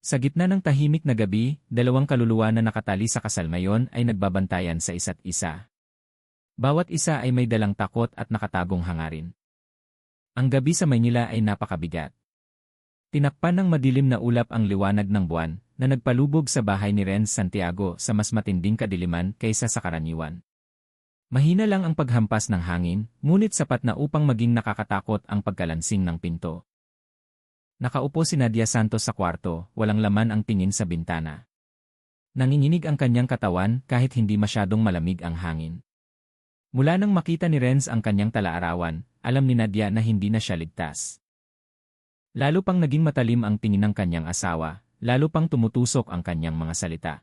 Sa gitna ng tahimik na gabi, dalawang kaluluwa na nakatali sa kasalmayon ay nagbabantayan sa isa't isa. Bawat isa ay may dalang takot at nakatagong hangarin. Ang gabi sa Maynila ay napakabigat. Tinakpan ng madilim na ulap ang liwanag ng buwan na nagpalubog sa bahay ni Renz Santiago sa mas matinding kadiliman kaysa sa karaniwan. Mahina lang ang paghampas ng hangin, ngunit sapat na upang maging nakakatakot ang pagkalansing ng pinto. Nakaupo si Nadia Santos sa kwarto, walang laman ang tingin sa bintana. Nanginginig ang kanyang katawan kahit hindi masyadong malamig ang hangin. Mula nang makita ni Renz ang kanyang talaarawan, alam ni Nadia na hindi na siya ligtas. Lalo pang naging matalim ang tingin ng kanyang asawa, lalo pang tumutusok ang kanyang mga salita.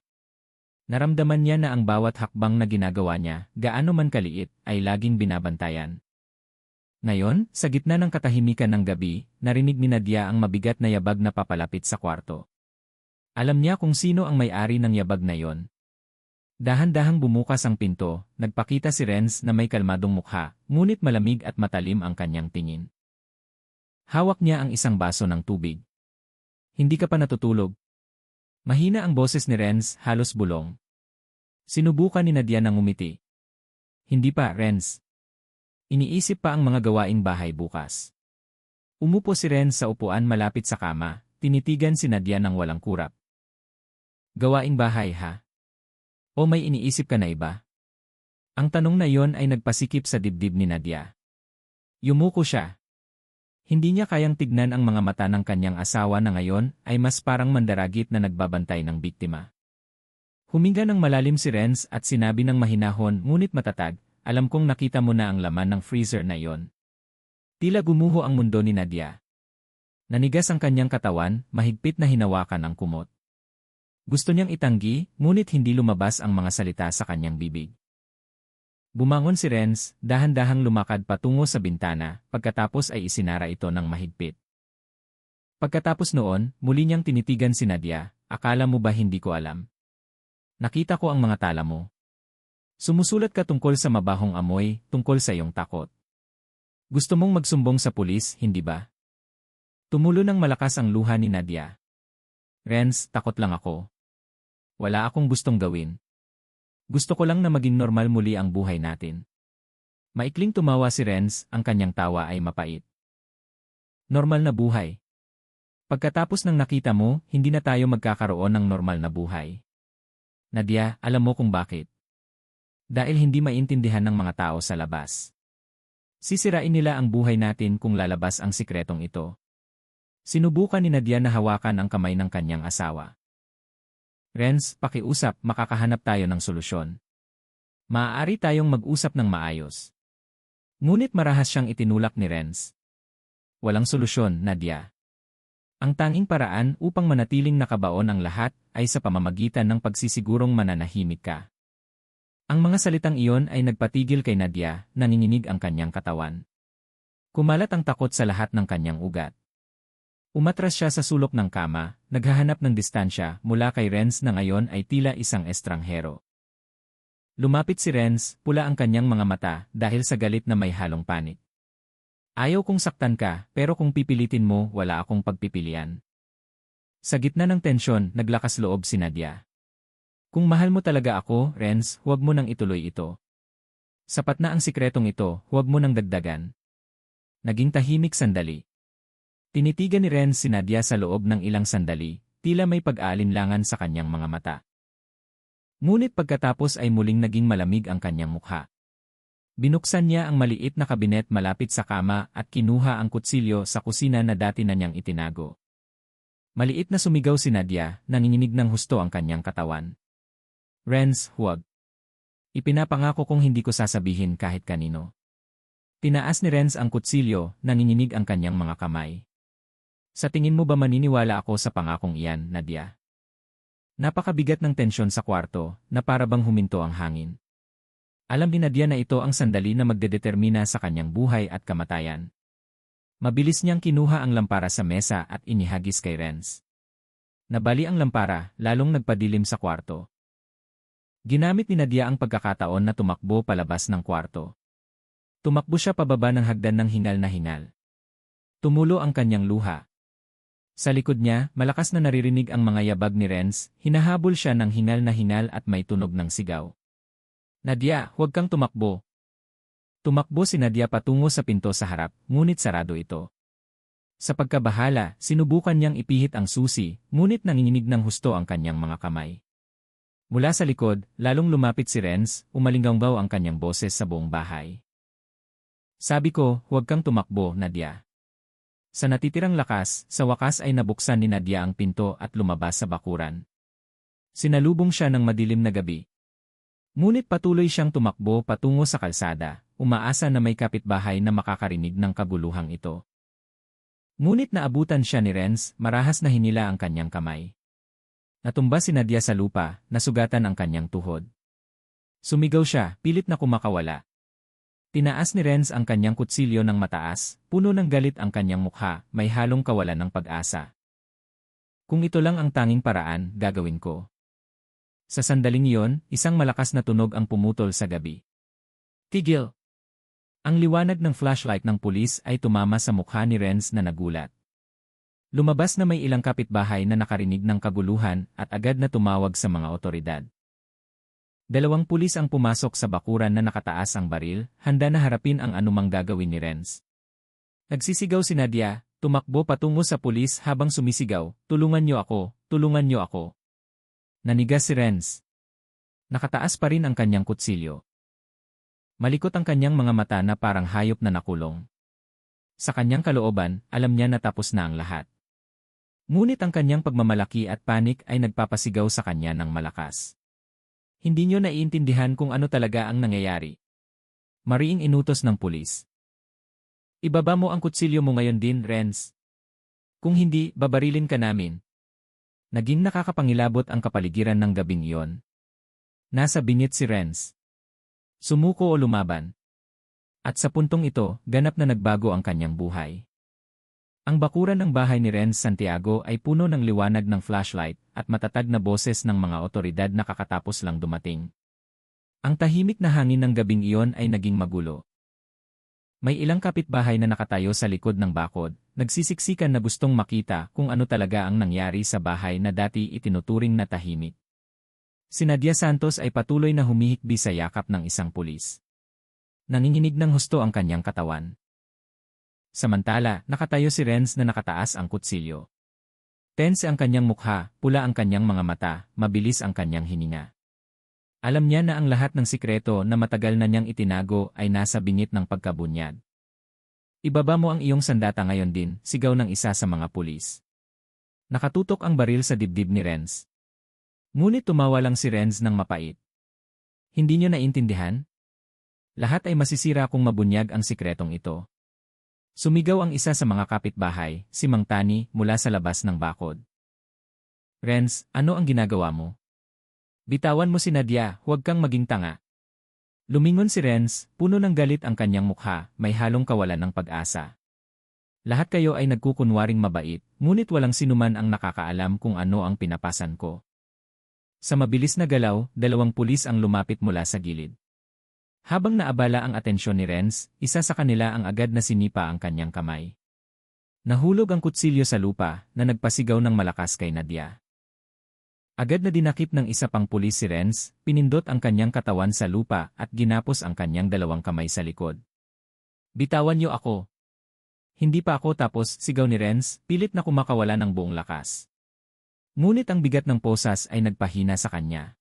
Naramdaman niya na ang bawat hakbang na ginagawa niya, gaano man kaliit, ay laging binabantayan. Ngayon, sa gitna ng katahimikan ng gabi, narinig ni Nadia ang mabigat na yabag na papalapit sa kwarto. Alam niya kung sino ang may-ari ng yabag na yon. Dahan-dahang bumukas ang pinto, nagpakita si Renz na may kalmadong mukha, ngunit malamig at matalim ang kanyang tingin. Hawak niya ang isang baso ng tubig. Hindi ka pa natutulog? Mahina ang boses ni Renz, halos bulong. Sinubukan ni Nadia na ngumiti. Hindi pa, Renz. Iniisip pa ang mga gawaing bahay bukas. Umupo si Renz sa upuan malapit sa kama, tinitigan si Nadia ng walang kurap. Gawaing bahay ha? O may iniisip ka na iba? Ang tanong na yon ay nagpasikip sa dibdib ni Nadia. Yumuko siya. Hindi niya kayang tignan ang mga mata ng kanyang asawa na ngayon ay mas parang mandaragit na nagbabantay ng biktima. Huminga ng malalim si Renz at sinabi ng mahinahon ngunit matatag, alam kong nakita mo na ang laman ng freezer na iyon. Tila gumuho ang mundo ni Nadia. Nanigas ang kanyang katawan, mahigpit na hinawakan ang kumot. Gusto niyang itanggi, ngunit hindi lumabas ang mga salita sa kanyang bibig. Bumangon si Renz, dahan-dahang lumakad patungo sa bintana, pagkatapos ay isinara ito ng mahigpit. Pagkatapos noon, muli niyang tinitigan si Nadia, akala mo ba hindi ko alam? Nakita ko ang mga tala mo. Sumusulat ka tungkol sa mabahong amoy, tungkol sa iyong takot. Gusto mong magsumbong sa pulis, hindi ba? Tumulo ng malakas ang luha ni Nadia. Renz, takot lang ako. Wala akong gustong gawin. Gusto ko lang na maging normal muli ang buhay natin. Maikling tumawa si Renz, ang kanyang tawa ay mapait. Normal na buhay. Pagkatapos ng nakita mo, hindi na tayo magkakaroon ng normal na buhay. Nadia, alam mo kung bakit? Dahil hindi maintindihan ng mga tao sa labas. Sisirain nila ang buhay natin kung lalabas ang sikretong ito. Sinubukan ni Nadia na hawakan ang kamay ng kanyang asawa. Renz, pakiusap, makakahanap tayo ng solusyon. Maaari tayong mag-usap ng maayos. Ngunit marahas siyang itinulak ni Renz. Walang solusyon, Nadia. Ang tanging paraan upang manatiling nakabaon ang lahat ay sa pamamagitan ng pagsisigurong mananahimik ka. Ang mga salitang iyon ay nagpatigil kay Nadia, nanginginig ang kanyang katawan. Kumalat ang takot sa lahat ng kanyang ugat. Umatras siya sa sulok ng kama, naghahanap ng distansya mula kay Renz na ngayon ay tila isang estranghero. Lumapit si Renz, pula ang kanyang mga mata dahil sa galit na may halong panik. Ayaw kong saktan ka, pero kung pipilitin mo, wala akong pagpipilian. Sa gitna ng tensyon, naglakas loob si Nadia. Kung mahal mo talaga ako, Renz, huwag mo nang ituloy ito. Sapat na ang sikretong ito, huwag mo nang dagdagan. Naging tahimik sandali. Tinitigan ni Renz si Nadia sa loob ng ilang sandali, tila may pag-aalinlangan sa kanyang mga mata. Ngunit pagkatapos ay muling naging malamig ang kanyang mukha. Binuksan niya ang maliit na kabinet malapit sa kama at kinuha ang kutsilyo sa kusina na dati na niyang itinago. Maliit na sumigaw si Nadia, nanginginig ng husto ang kanyang katawan. Renz, huwag. Ipinapangako kong hindi ko sasabihin kahit kanino. Tinaas ni Renz ang kutsilyo, nanginginig ang kanyang mga kamay. Sa tingin mo ba maniniwala ako sa pangakong iyan, Nadia? Napakabigat ng tensyon sa kwarto, na para bang huminto ang hangin. Alam ni Nadia na ito ang sandali na magdedetermina sa kanyang buhay at kamatayan. Mabilis niyang kinuha ang lampara sa mesa at inihagis kay Renz. Nabali ang lampara, lalong nagpadilim sa kwarto. Ginamit ni Nadia ang pagkakataon na tumakbo palabas ng kwarto. Tumakbo siya pababa ng hagdan ng hingal na hingal. Tumulo ang kanyang luha. Sa likod niya, malakas na naririnig ang mga yabag ni Renz, hinahabol siya ng hingal na hingal at may tunog ng sigaw. Nadia, huwag kang tumakbo. Tumakbo si Nadia patungo sa pinto sa harap, ngunit sarado ito. Sa pagkabahala, sinubukan niyang ipihit ang susi, ngunit nanginginig ng husto ang kanyang mga kamay. Mula sa likod, lalong lumapit si Renz, umalinggaw ang kanyang boses sa buong bahay. Sabi ko, huwag kang tumakbo, Nadia. Sa natitirang lakas, sa wakas ay nabuksan ni Nadia ang pinto at lumabas sa bakuran. Sinalubong siya ng madilim na gabi. Ngunit patuloy siyang tumakbo patungo sa kalsada, umaasa na may kapitbahay na makakarinig ng kaguluhang ito. Ngunit naabutan siya ni Renz, marahas na hinila ang kanyang kamay. Natumba si Nadia sa lupa, nasugatan ang kanyang tuhod. Sumigaw siya, pilit na kumakawala. Tinaas ni Renz ang kanyang kutsilyo ng mataas, puno ng galit ang kanyang mukha, may halong kawalan ng pag-asa. Kung ito lang ang tanging paraan, gagawin ko. Sa sandaling iyon, isang malakas na tunog ang pumutol sa gabi. Tigil! Ang liwanag ng flashlight ng pulis ay tumama sa mukha ni Renz na nagulat. Lumabas na may ilang kapitbahay na nakarinig ng kaguluhan at agad na tumawag sa mga otoridad. 2 pulis ang pumasok sa bakuran na nakataas ang baril, handa na harapin ang anumang gagawin ni Renz. Nagsisigaw si Nadia, tumakbo patungo sa pulis habang sumisigaw, tulungan niyo ako, tulungan niyo ako. Nanigas si Renz. Nakataas pa rin ang kanyang kutsilyo. Malikot ang kanyang mga mata na parang hayop na nakulong. Sa kanyang kalooban, alam niya na tapos na ang lahat. Ngunit ang kanyang pagmamalaki at panik ay nagpapasigaw sa kanya ng malakas. Hindi niyo naiintindihan kung ano talaga ang nangyayari. Mariing inutos ng pulis. Ibaba mo ang kutsilyo mo ngayon din, Renz. Kung hindi, babarilin ka namin. Naging nakakapangilabot ang kapaligiran ng gabing iyon. Nasa bingit si Renz. Sumuko o lumaban. At sa puntong ito, ganap na nagbago ang kanyang buhay. Ang bakuran ng bahay ni Renz Santiago ay puno ng liwanag ng flashlight at matatag na boses ng mga otoridad na kakatapos lang dumating. Ang tahimik na hangin ng gabing iyon ay naging magulo. May ilang kapitbahay na nakatayo sa likod ng bakod, nagsisiksikan na gustong makita kung ano talaga ang nangyari sa bahay na dati itinuturing na tahimik. Si Nadia Santos ay patuloy na humihikbi sa yakap ng isang pulis. Nanginginig ng husto ang kanyang katawan. Samantala, nakatayo si Renz na nakataas ang kutsilyo. Tense ang kanyang mukha, pula ang kanyang mga mata, mabilis ang kanyang hininga. Alam niya na ang lahat ng sikreto na matagal na niyang itinago ay nasa bingit ng pagkabunyag. Ibaba mo ang iyong sandata ngayon din, sigaw ng isa sa mga pulis. Nakatutok ang baril sa dibdib ni Renz. Ngunit tumawa lang si Renz ng mapait. Hindi niyo naintindihan? Lahat ay masisira kung mabunyag ang sikretong ito. Sumigaw ang isa sa mga kapitbahay, si Mang Tani, mula sa labas ng bakod. Renz, ano ang ginagawa mo? Bitawan mo si Nadia, huwag kang maging tanga. Lumingon si Renz, puno ng galit ang kanyang mukha, may halong kawalan ng pag-asa. Lahat kayo ay nagkukunwaring mabait, ngunit walang sinuman ang nakakaalam kung ano ang pinapasan ko. Sa mabilis na galaw, dalawang pulis ang lumapit mula sa gilid. Habang naabala ang atensyon ni Renz, isa sa kanila ang agad na sinipa ang kanyang kamay. Nahulog ang kutsilyo sa lupa na nagpasigaw ng malakas kay Nadia. Agad na dinakip ng isa pang pulis si Renz, pinindot ang kanyang katawan sa lupa at ginapos ang kanyang dalawang kamay sa likod. Bitawan niyo ako. Hindi pa ako tapos, sigaw ni Renz, pilit na kumakawala ng buong lakas. Ngunit ang bigat ng posas ay nagpahina sa kanya.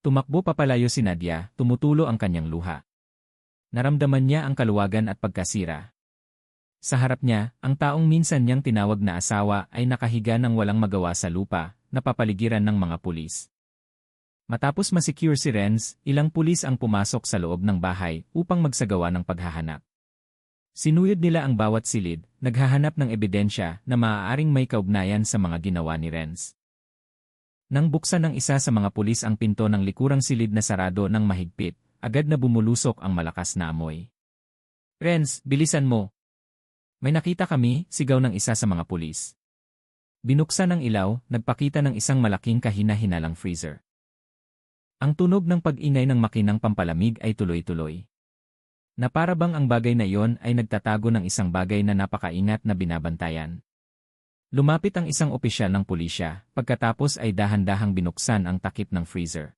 Tumakbo papalayo si Nadia, tumutulo ang kanyang luha. Naramdaman niya ang kaluwagan at pagkasira. Sa harap niya, ang taong minsan niyang tinawag na asawa ay nakahiga ng walang magawa sa lupa, napapaligiran ng mga pulis. Matapos masecure si Renz, ilang pulis ang pumasok sa loob ng bahay upang magsagawa ng paghahanap. Sinuyod nila ang bawat silid, naghahanap ng ebidensya na maaaring may kaugnayan sa mga ginawa ni Renz. Nang buksan ng isa sa mga pulis ang pinto ng likurang silid na sarado ng mahigpit, agad na bumulusok ang malakas na amoy. Renz, bilisan mo! May nakita kami, sigaw ng isa sa mga pulis. Binuksan ang ilaw, nagpakita ng isang malaking kahina-hinalang freezer. Ang tunog ng pag-ingay ng makinang pampalamig ay tuloy-tuloy. Na para bang ang bagay na iyon ay nagtatago ng isang bagay na napakaingat na binabantayan. Lumapit ang isang opisyal ng pulisya, pagkatapos ay dahan-dahang binuksan ang takip ng freezer.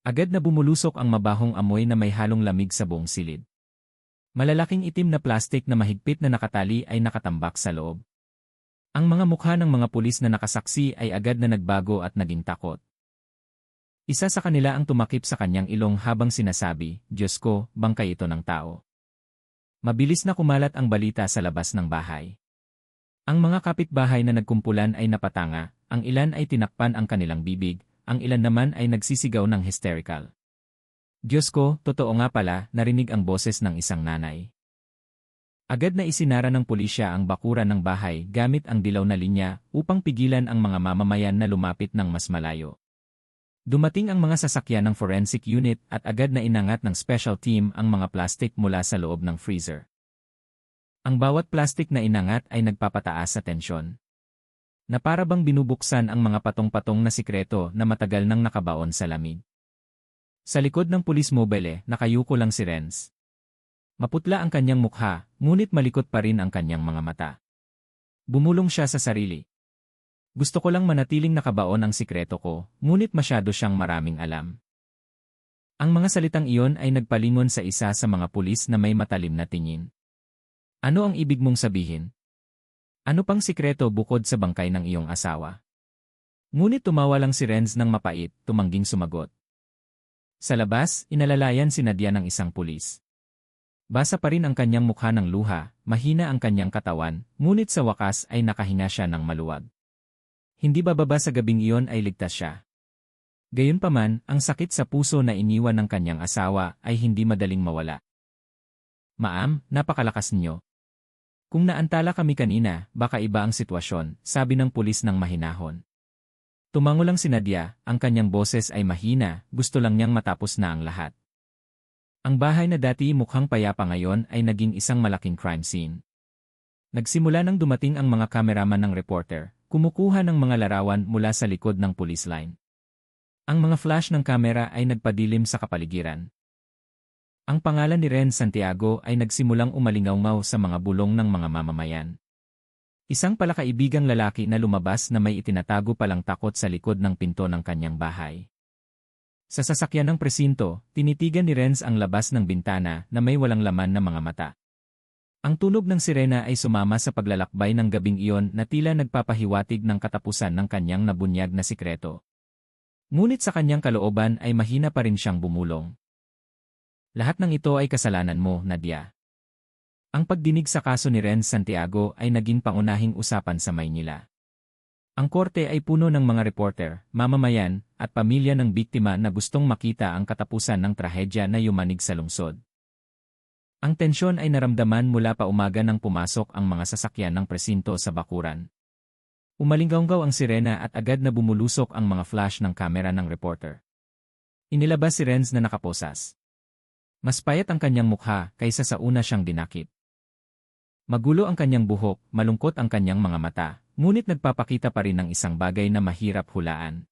Agad na bumulusok ang mabahong amoy na may halong lamig sa buong silid. Malalaking itim na plastik na mahigpit na nakatali ay nakatambak sa loob. Ang mga mukha ng mga pulis na nakasaksi ay agad na nagbago at naging takot. Isa sa kanila ang tumakip sa kanyang ilong habang sinasabi, Diyos ko, bangkay ito ng tao. Mabilis na kumalat ang balita sa labas ng bahay. Ang mga kapitbahay na nagkumpulan ay napatanga, ang ilan ay tinakpan ang kanilang bibig, ang ilan naman ay nagsisigaw ng hysterical. Diyos ko, totoo nga pala, narinig ang boses ng isang nanay. Agad na isinara ng pulisya ang bakuran ng bahay gamit ang dilaw na linya upang pigilan ang mga mamamayan na lumapit ng mas malayo. Dumating ang mga sasakyan ng forensic unit at agad na inangat ng special team ang mga plastik mula sa loob ng freezer. Ang bawat plastik na inangat ay nagpapataas sa tensyon. Na para bang binubuksan ang mga patong-patong na sikreto na matagal nang nakabaon sa lamig. Sa likod ng pulis mobile, nakayuko lang si Renz. Maputla ang kanyang mukha, ngunit malikot pa rin ang kanyang mga mata. Bumulong siya sa sarili. Gusto ko lang manatiling nakabaon ang sikreto ko, ngunit masyado siyang maraming alam. Ang mga salitang iyon ay nagpalingon sa isa sa mga pulis na may matalim na tingin. Ano ang ibig mong sabihin? Ano pang sikreto bukod sa bangkay ng iyong asawa? Ngunit tumawa lang si Renz ng mapait, tumangging sumagot. Sa labas, inalalayan si Nadia ng isang pulis. Basa pa rin ang kanyang mukha ng luha, mahina ang kanyang katawan, ngunit sa wakas ay nakahinga siya ng maluwag. Hindi bababa sa gabing iyon ay ligtas siya. Gayunpaman, ang sakit sa puso na iniwan ng kanyang asawa ay hindi madaling mawala. "Ma'am, napakalakas niyo. Kung naantala kami kanina, baka iba ang sitwasyon," sabi ng pulis ng mahinahon. Tumango lang si Nadia, ang kanyang boses ay mahina, gusto lang niyang matapos na ang lahat. Ang bahay na dati mukhang payapa ngayon ay naging isang malaking crime scene. Nagsimula nang dumating ang mga kameraman ng reporter, kumukuha ng mga larawan mula sa likod ng police line. Ang mga flash ng kamera ay nagpadilim sa kapaligiran. Ang pangalan ni Ren Santiago ay nagsimulang umalingaw sa mga bulong ng mga mamamayan. Isang palakaibigang lalaki na lumabas na may itinatago palang takot sa likod ng pinto ng kanyang bahay. Sa sasakyan ng presinto, tinitigan ni Renz ang labas ng bintana na may walang laman na mga mata. Ang tunog ng sirena ay sumama sa paglalakbay ng gabing iyon na tila nagpapahiwatig ng katapusan ng kanyang nabunyag na sikreto. Ngunit sa kanyang kalooban ay mahina pa rin siyang bumulong. "Lahat ng ito ay kasalanan mo, Nadia." Ang pagdinig sa kaso ni Renz Santiago ay naging pangunahing usapan sa Maynila. Ang korte ay puno ng mga reporter, mamamayan, at pamilya ng biktima na gustong makita ang katapusan ng trahedya na yumanig sa lungsod. Ang tensyon ay naramdaman mula pa umaga nang pumasok ang mga sasakyan ng presinto sa bakuran. Umalinggaw ang sirena at agad na bumulusok ang mga flash ng kamera ng reporter. Inilabas si Renz na nakaposas. Mas payat ang kanyang mukha kaysa sa una siyang dinakip. Magulo ang kanyang buhok, malungkot ang kanyang mga mata, ngunit nagpapakita pa rin ng isang bagay na mahirap hulaan.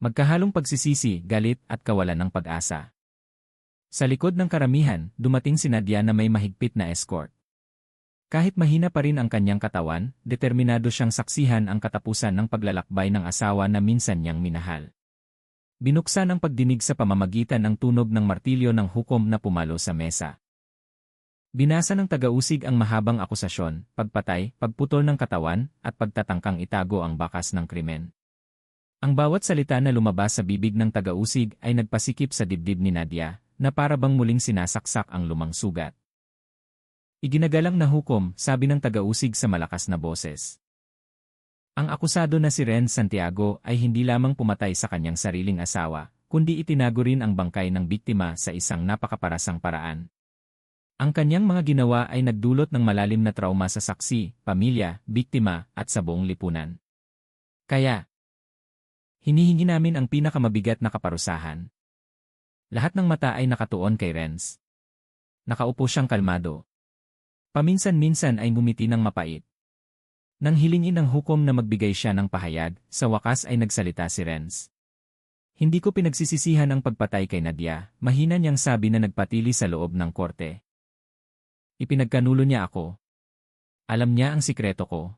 Magkahalong pagsisisi, galit at kawalan ng pag-asa. Sa likod ng karamihan, dumating si Nadia na may mahigpit na escort. Kahit mahina pa rin ang kanyang katawan, determinado siyang saksihan ang katapusan ng paglalakbay ng asawa na minsan niyang minahal. Binuksan ang pagdinig sa pamamagitan ng tunog ng martilyo ng hukom na pumalo sa mesa. Binasa ng taga-usig ang mahabang akusasyon, pagpatay, pagputol ng katawan, at pagtatangkang itago ang bakas ng krimen. Ang bawat salita na lumabas sa bibig ng taga-usig ay nagpasikip sa dibdib ni Nadia, na para bang muling sinasaksak ang lumang sugat. "Iginagalang na hukom," sabi ng taga-usig sa malakas na boses. Ang akusado na si Ren Santiago ay hindi lamang pumatay sa kanyang sariling asawa, kundi itinago rin ang bangkay ng biktima sa isang napakaparasang paraan. Ang kanyang mga ginawa ay nagdulot ng malalim na trauma sa saksi, pamilya, biktima, at sa buong lipunan. Kaya, hinihingi namin ang pinakamabigat na kaparusahan. Lahat ng mata ay nakatuon kay Renz. Nakaupo siyang kalmado. Paminsan-minsan ay ngumiti ng mapait. Nang hilingin ng hukom na magbigay siya ng pahayag, sa wakas ay nagsalita si Renz. "Hindi ko pinagsisisihan ang pagpatay kay Nadia," mahina niyang sabi na nagpatili sa loob ng korte. "Ipinagkanulo niya ako. Alam niya ang sikreto ko.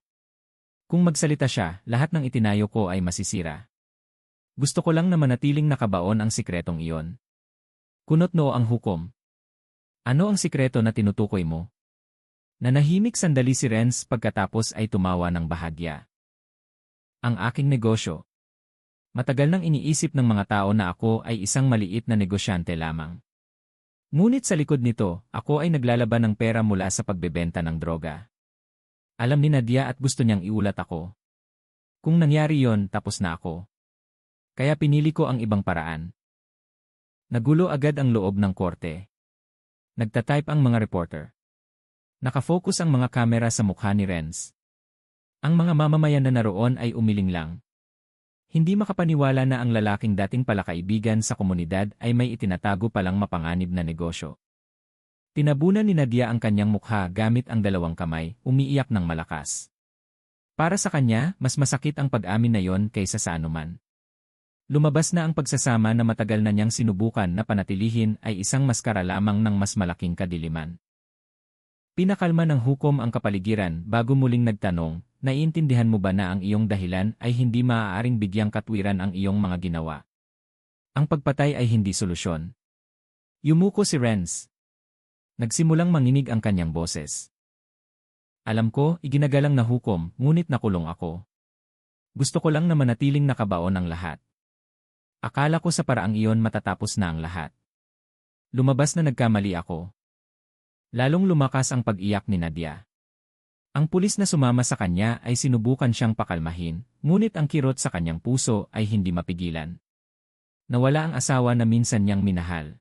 Kung magsalita siya, lahat ng itinayo ko ay masisira. Gusto ko lang na manatiling nakabaon ang sikretong iyon." Kunot noo ang hukom. "Ano ang sikreto na tinutukoy mo?" Nanahimik sandali si Renz pagkatapos ay tumawa ng bahagya. "Ang aking negosyo. Matagal nang iniisip ng mga tao na ako ay isang maliit na negosyante lamang. Ngunit sa likod nito, ako ay naglalaban ng pera mula sa pagbebenta ng droga. Alam ni Nadia at gusto niyang iulat ako. Kung nangyari yon, tapos na ako. Kaya pinili ko ang ibang paraan." Nagulo agad ang loob ng korte. Nagtatype ang mga reporter. Nakafocus ang mga kamera sa mukha ni Renz. Ang mga mamamayan na naroon ay umiling lang. Hindi makapaniwala na ang lalaking dating palakaibigan sa komunidad ay may itinatago palang mapanganib na negosyo. Tinabunan ni Nadia ang kanyang mukha gamit ang dalawang kamay, umiiyak ng malakas. Para sa kanya, mas masakit ang pag-amin na yon kaysa sa anuman. Lumabas na ang pagsasama na matagal na niyang sinubukan na panatilihin ay isang maskara lamang ng mas malaking kadiliman. Pinakalma ng hukom ang kapaligiran bago muling nagtanong, "Naiintindihan mo ba na ang iyong dahilan ay hindi maaaring bigyang katwiran ang iyong mga ginawa? Ang pagpatay ay hindi solusyon." Yumuko si Renz. Nagsimulang manginig ang kanyang boses. "Alam ko, iginagalang na hukom, ngunit nakulong ako. Gusto ko lang na manatiling nakabaon ang lahat. Akala ko sa paraang iyon matatapos na ang lahat. Lumabas na nagkamali ako. Lalong lumakas ang pag-iyak ni Nadia. Ang pulis na sumama sa kanya ay sinubukan siyang pakalmahin, ngunit ang kirot sa kanyang puso ay hindi mapigilan. Nawala ang asawa na minsan niyang minahal.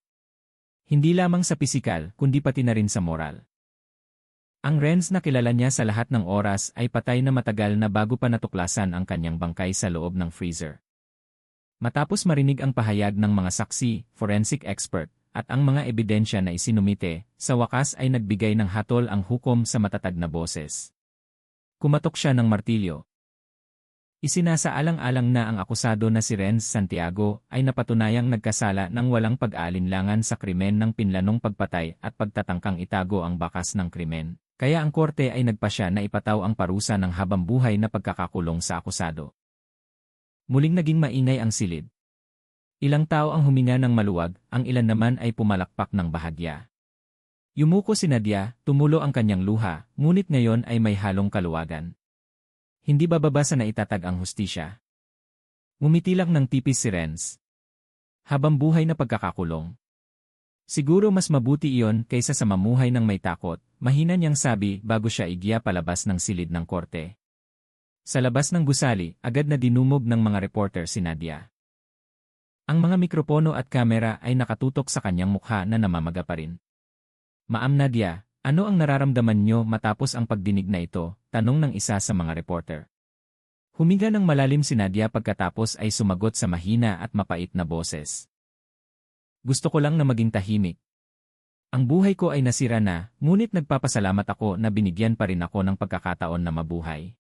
Hindi lamang sa pisikal, kundi pati na rin sa moral. Ang Renz na kilala niya sa lahat ng oras ay patay na matagal na bago pa natuklasan ang kanyang bangkay sa loob ng freezer. Matapos marinig ang pahayag ng mga saksi, forensic expert, at ang mga ebidensya na isinumite, sa wakas ay nagbigay ng hatol ang hukom sa matatag na boses. Kumatok siya ng martilyo. Isinasaalang-alang na ang akusado na si Renz Santiago ay napatunayang nagkasala ng walang pag-aalinlangan sa krimen ng pinlanong pagpatay at pagtatangkang itago ang bakas ng krimen, kaya ang korte ay nagpasya na ipataw ang parusa ng habambuhay na pagkakakulong sa akusado. Muling naging maingay ang silid. Ilang tao ang huminga ng maluwag, ang ilan naman ay pumalakpak ng bahagya. Yumuko si Nadia, tumulo ang kanyang luha, ngunit ngayon ay may halong kaluwagan. Hindi bababa sa naitatag ang hustisya. Ngumiti lang ng tipis si Renz. Habambuhay na pagkakakulong. Siguro mas mabuti iyon kaysa sa mamuhay ng may takot, mahina niyang sabi bago siya igiya palabas ng silid ng korte. Sa labas ng gusali, agad na dinumog ng mga reporter si Nadia. Ang mga mikropono at kamera ay nakatutok sa kanyang mukha na namamaga pa rin. Ma'am Nadia, ano ang nararamdaman niyo matapos ang pagdinig na ito? Tanong ng isa sa mga reporter. Huminga ng malalim si Nadia pagkatapos ay sumagot sa mahina at mapait na boses. Gusto ko lang na maging tahimik. Ang buhay ko ay nasira na, ngunit nagpapasalamat ako na binigyan pa rin ako ng pagkakataon na mabuhay.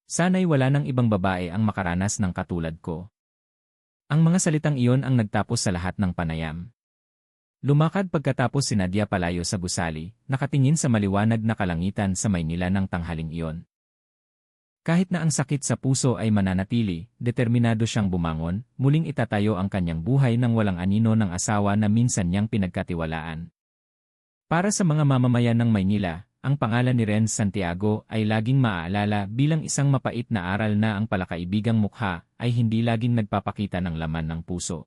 Sana'y wala nang ibang babae ang makaranas ng katulad ko. Ang mga salitang iyon ang nagtapos sa lahat ng panayam. Lumakad pagkatapos si Nadia palayo sa gusali, nakatingin sa maliwanag na kalangitan sa Maynila ng tanghaling iyon. Kahit na ang sakit sa puso ay mananatili, determinado siyang bumangon, muling itatayo ang kanyang buhay ng walang anino ng asawa na minsan niyang pinagkatiwalaan. Para sa mga mamamayan ng Maynila, ang pangalan ni Renz Santiago ay laging maaalala bilang isang mapait na aral na ang palakaibigang mukha ay hindi laging nagpapakita ng laman ng puso.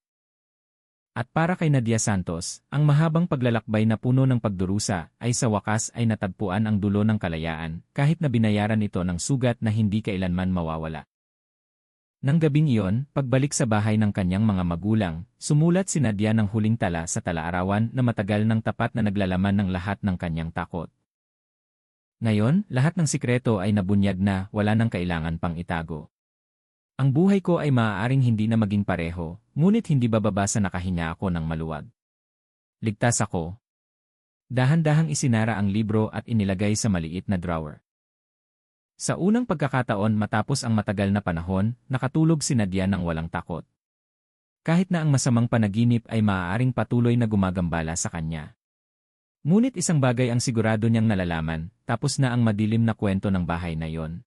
At para kay Nadia Santos, ang mahabang paglalakbay na puno ng pagdurusa ay sa wakas ay natagpuan ang dulo ng kalayaan kahit na binayaran ito ng sugat na hindi kailanman mawawala. Nang gabing iyon, pagbalik sa bahay ng kanyang mga magulang, sumulat si Nadia ng huling tala sa talaarawan na matagal ng tapat na naglalaman ng lahat ng kanyang takot. Ngayon, lahat ng sikreto ay nabunyag na, wala nang kailangan pang itago. Ang buhay ko ay maaaring hindi na maging pareho, ngunit hindi bababa sa nakahinga ako ng maluwag. Ligtas ako. Dahan-dahang isinara ang libro at inilagay sa maliit na drawer. Sa unang pagkakataon matapos ang matagal na panahon, nakatulog si Nadia ng walang takot. Kahit na ang masamang panaginip ay maaaring patuloy na gumagambala sa kanya. Ngunit isang bagay ang sigurado niyang nalalaman, tapos na ang madilim na kwento ng bahay na iyon.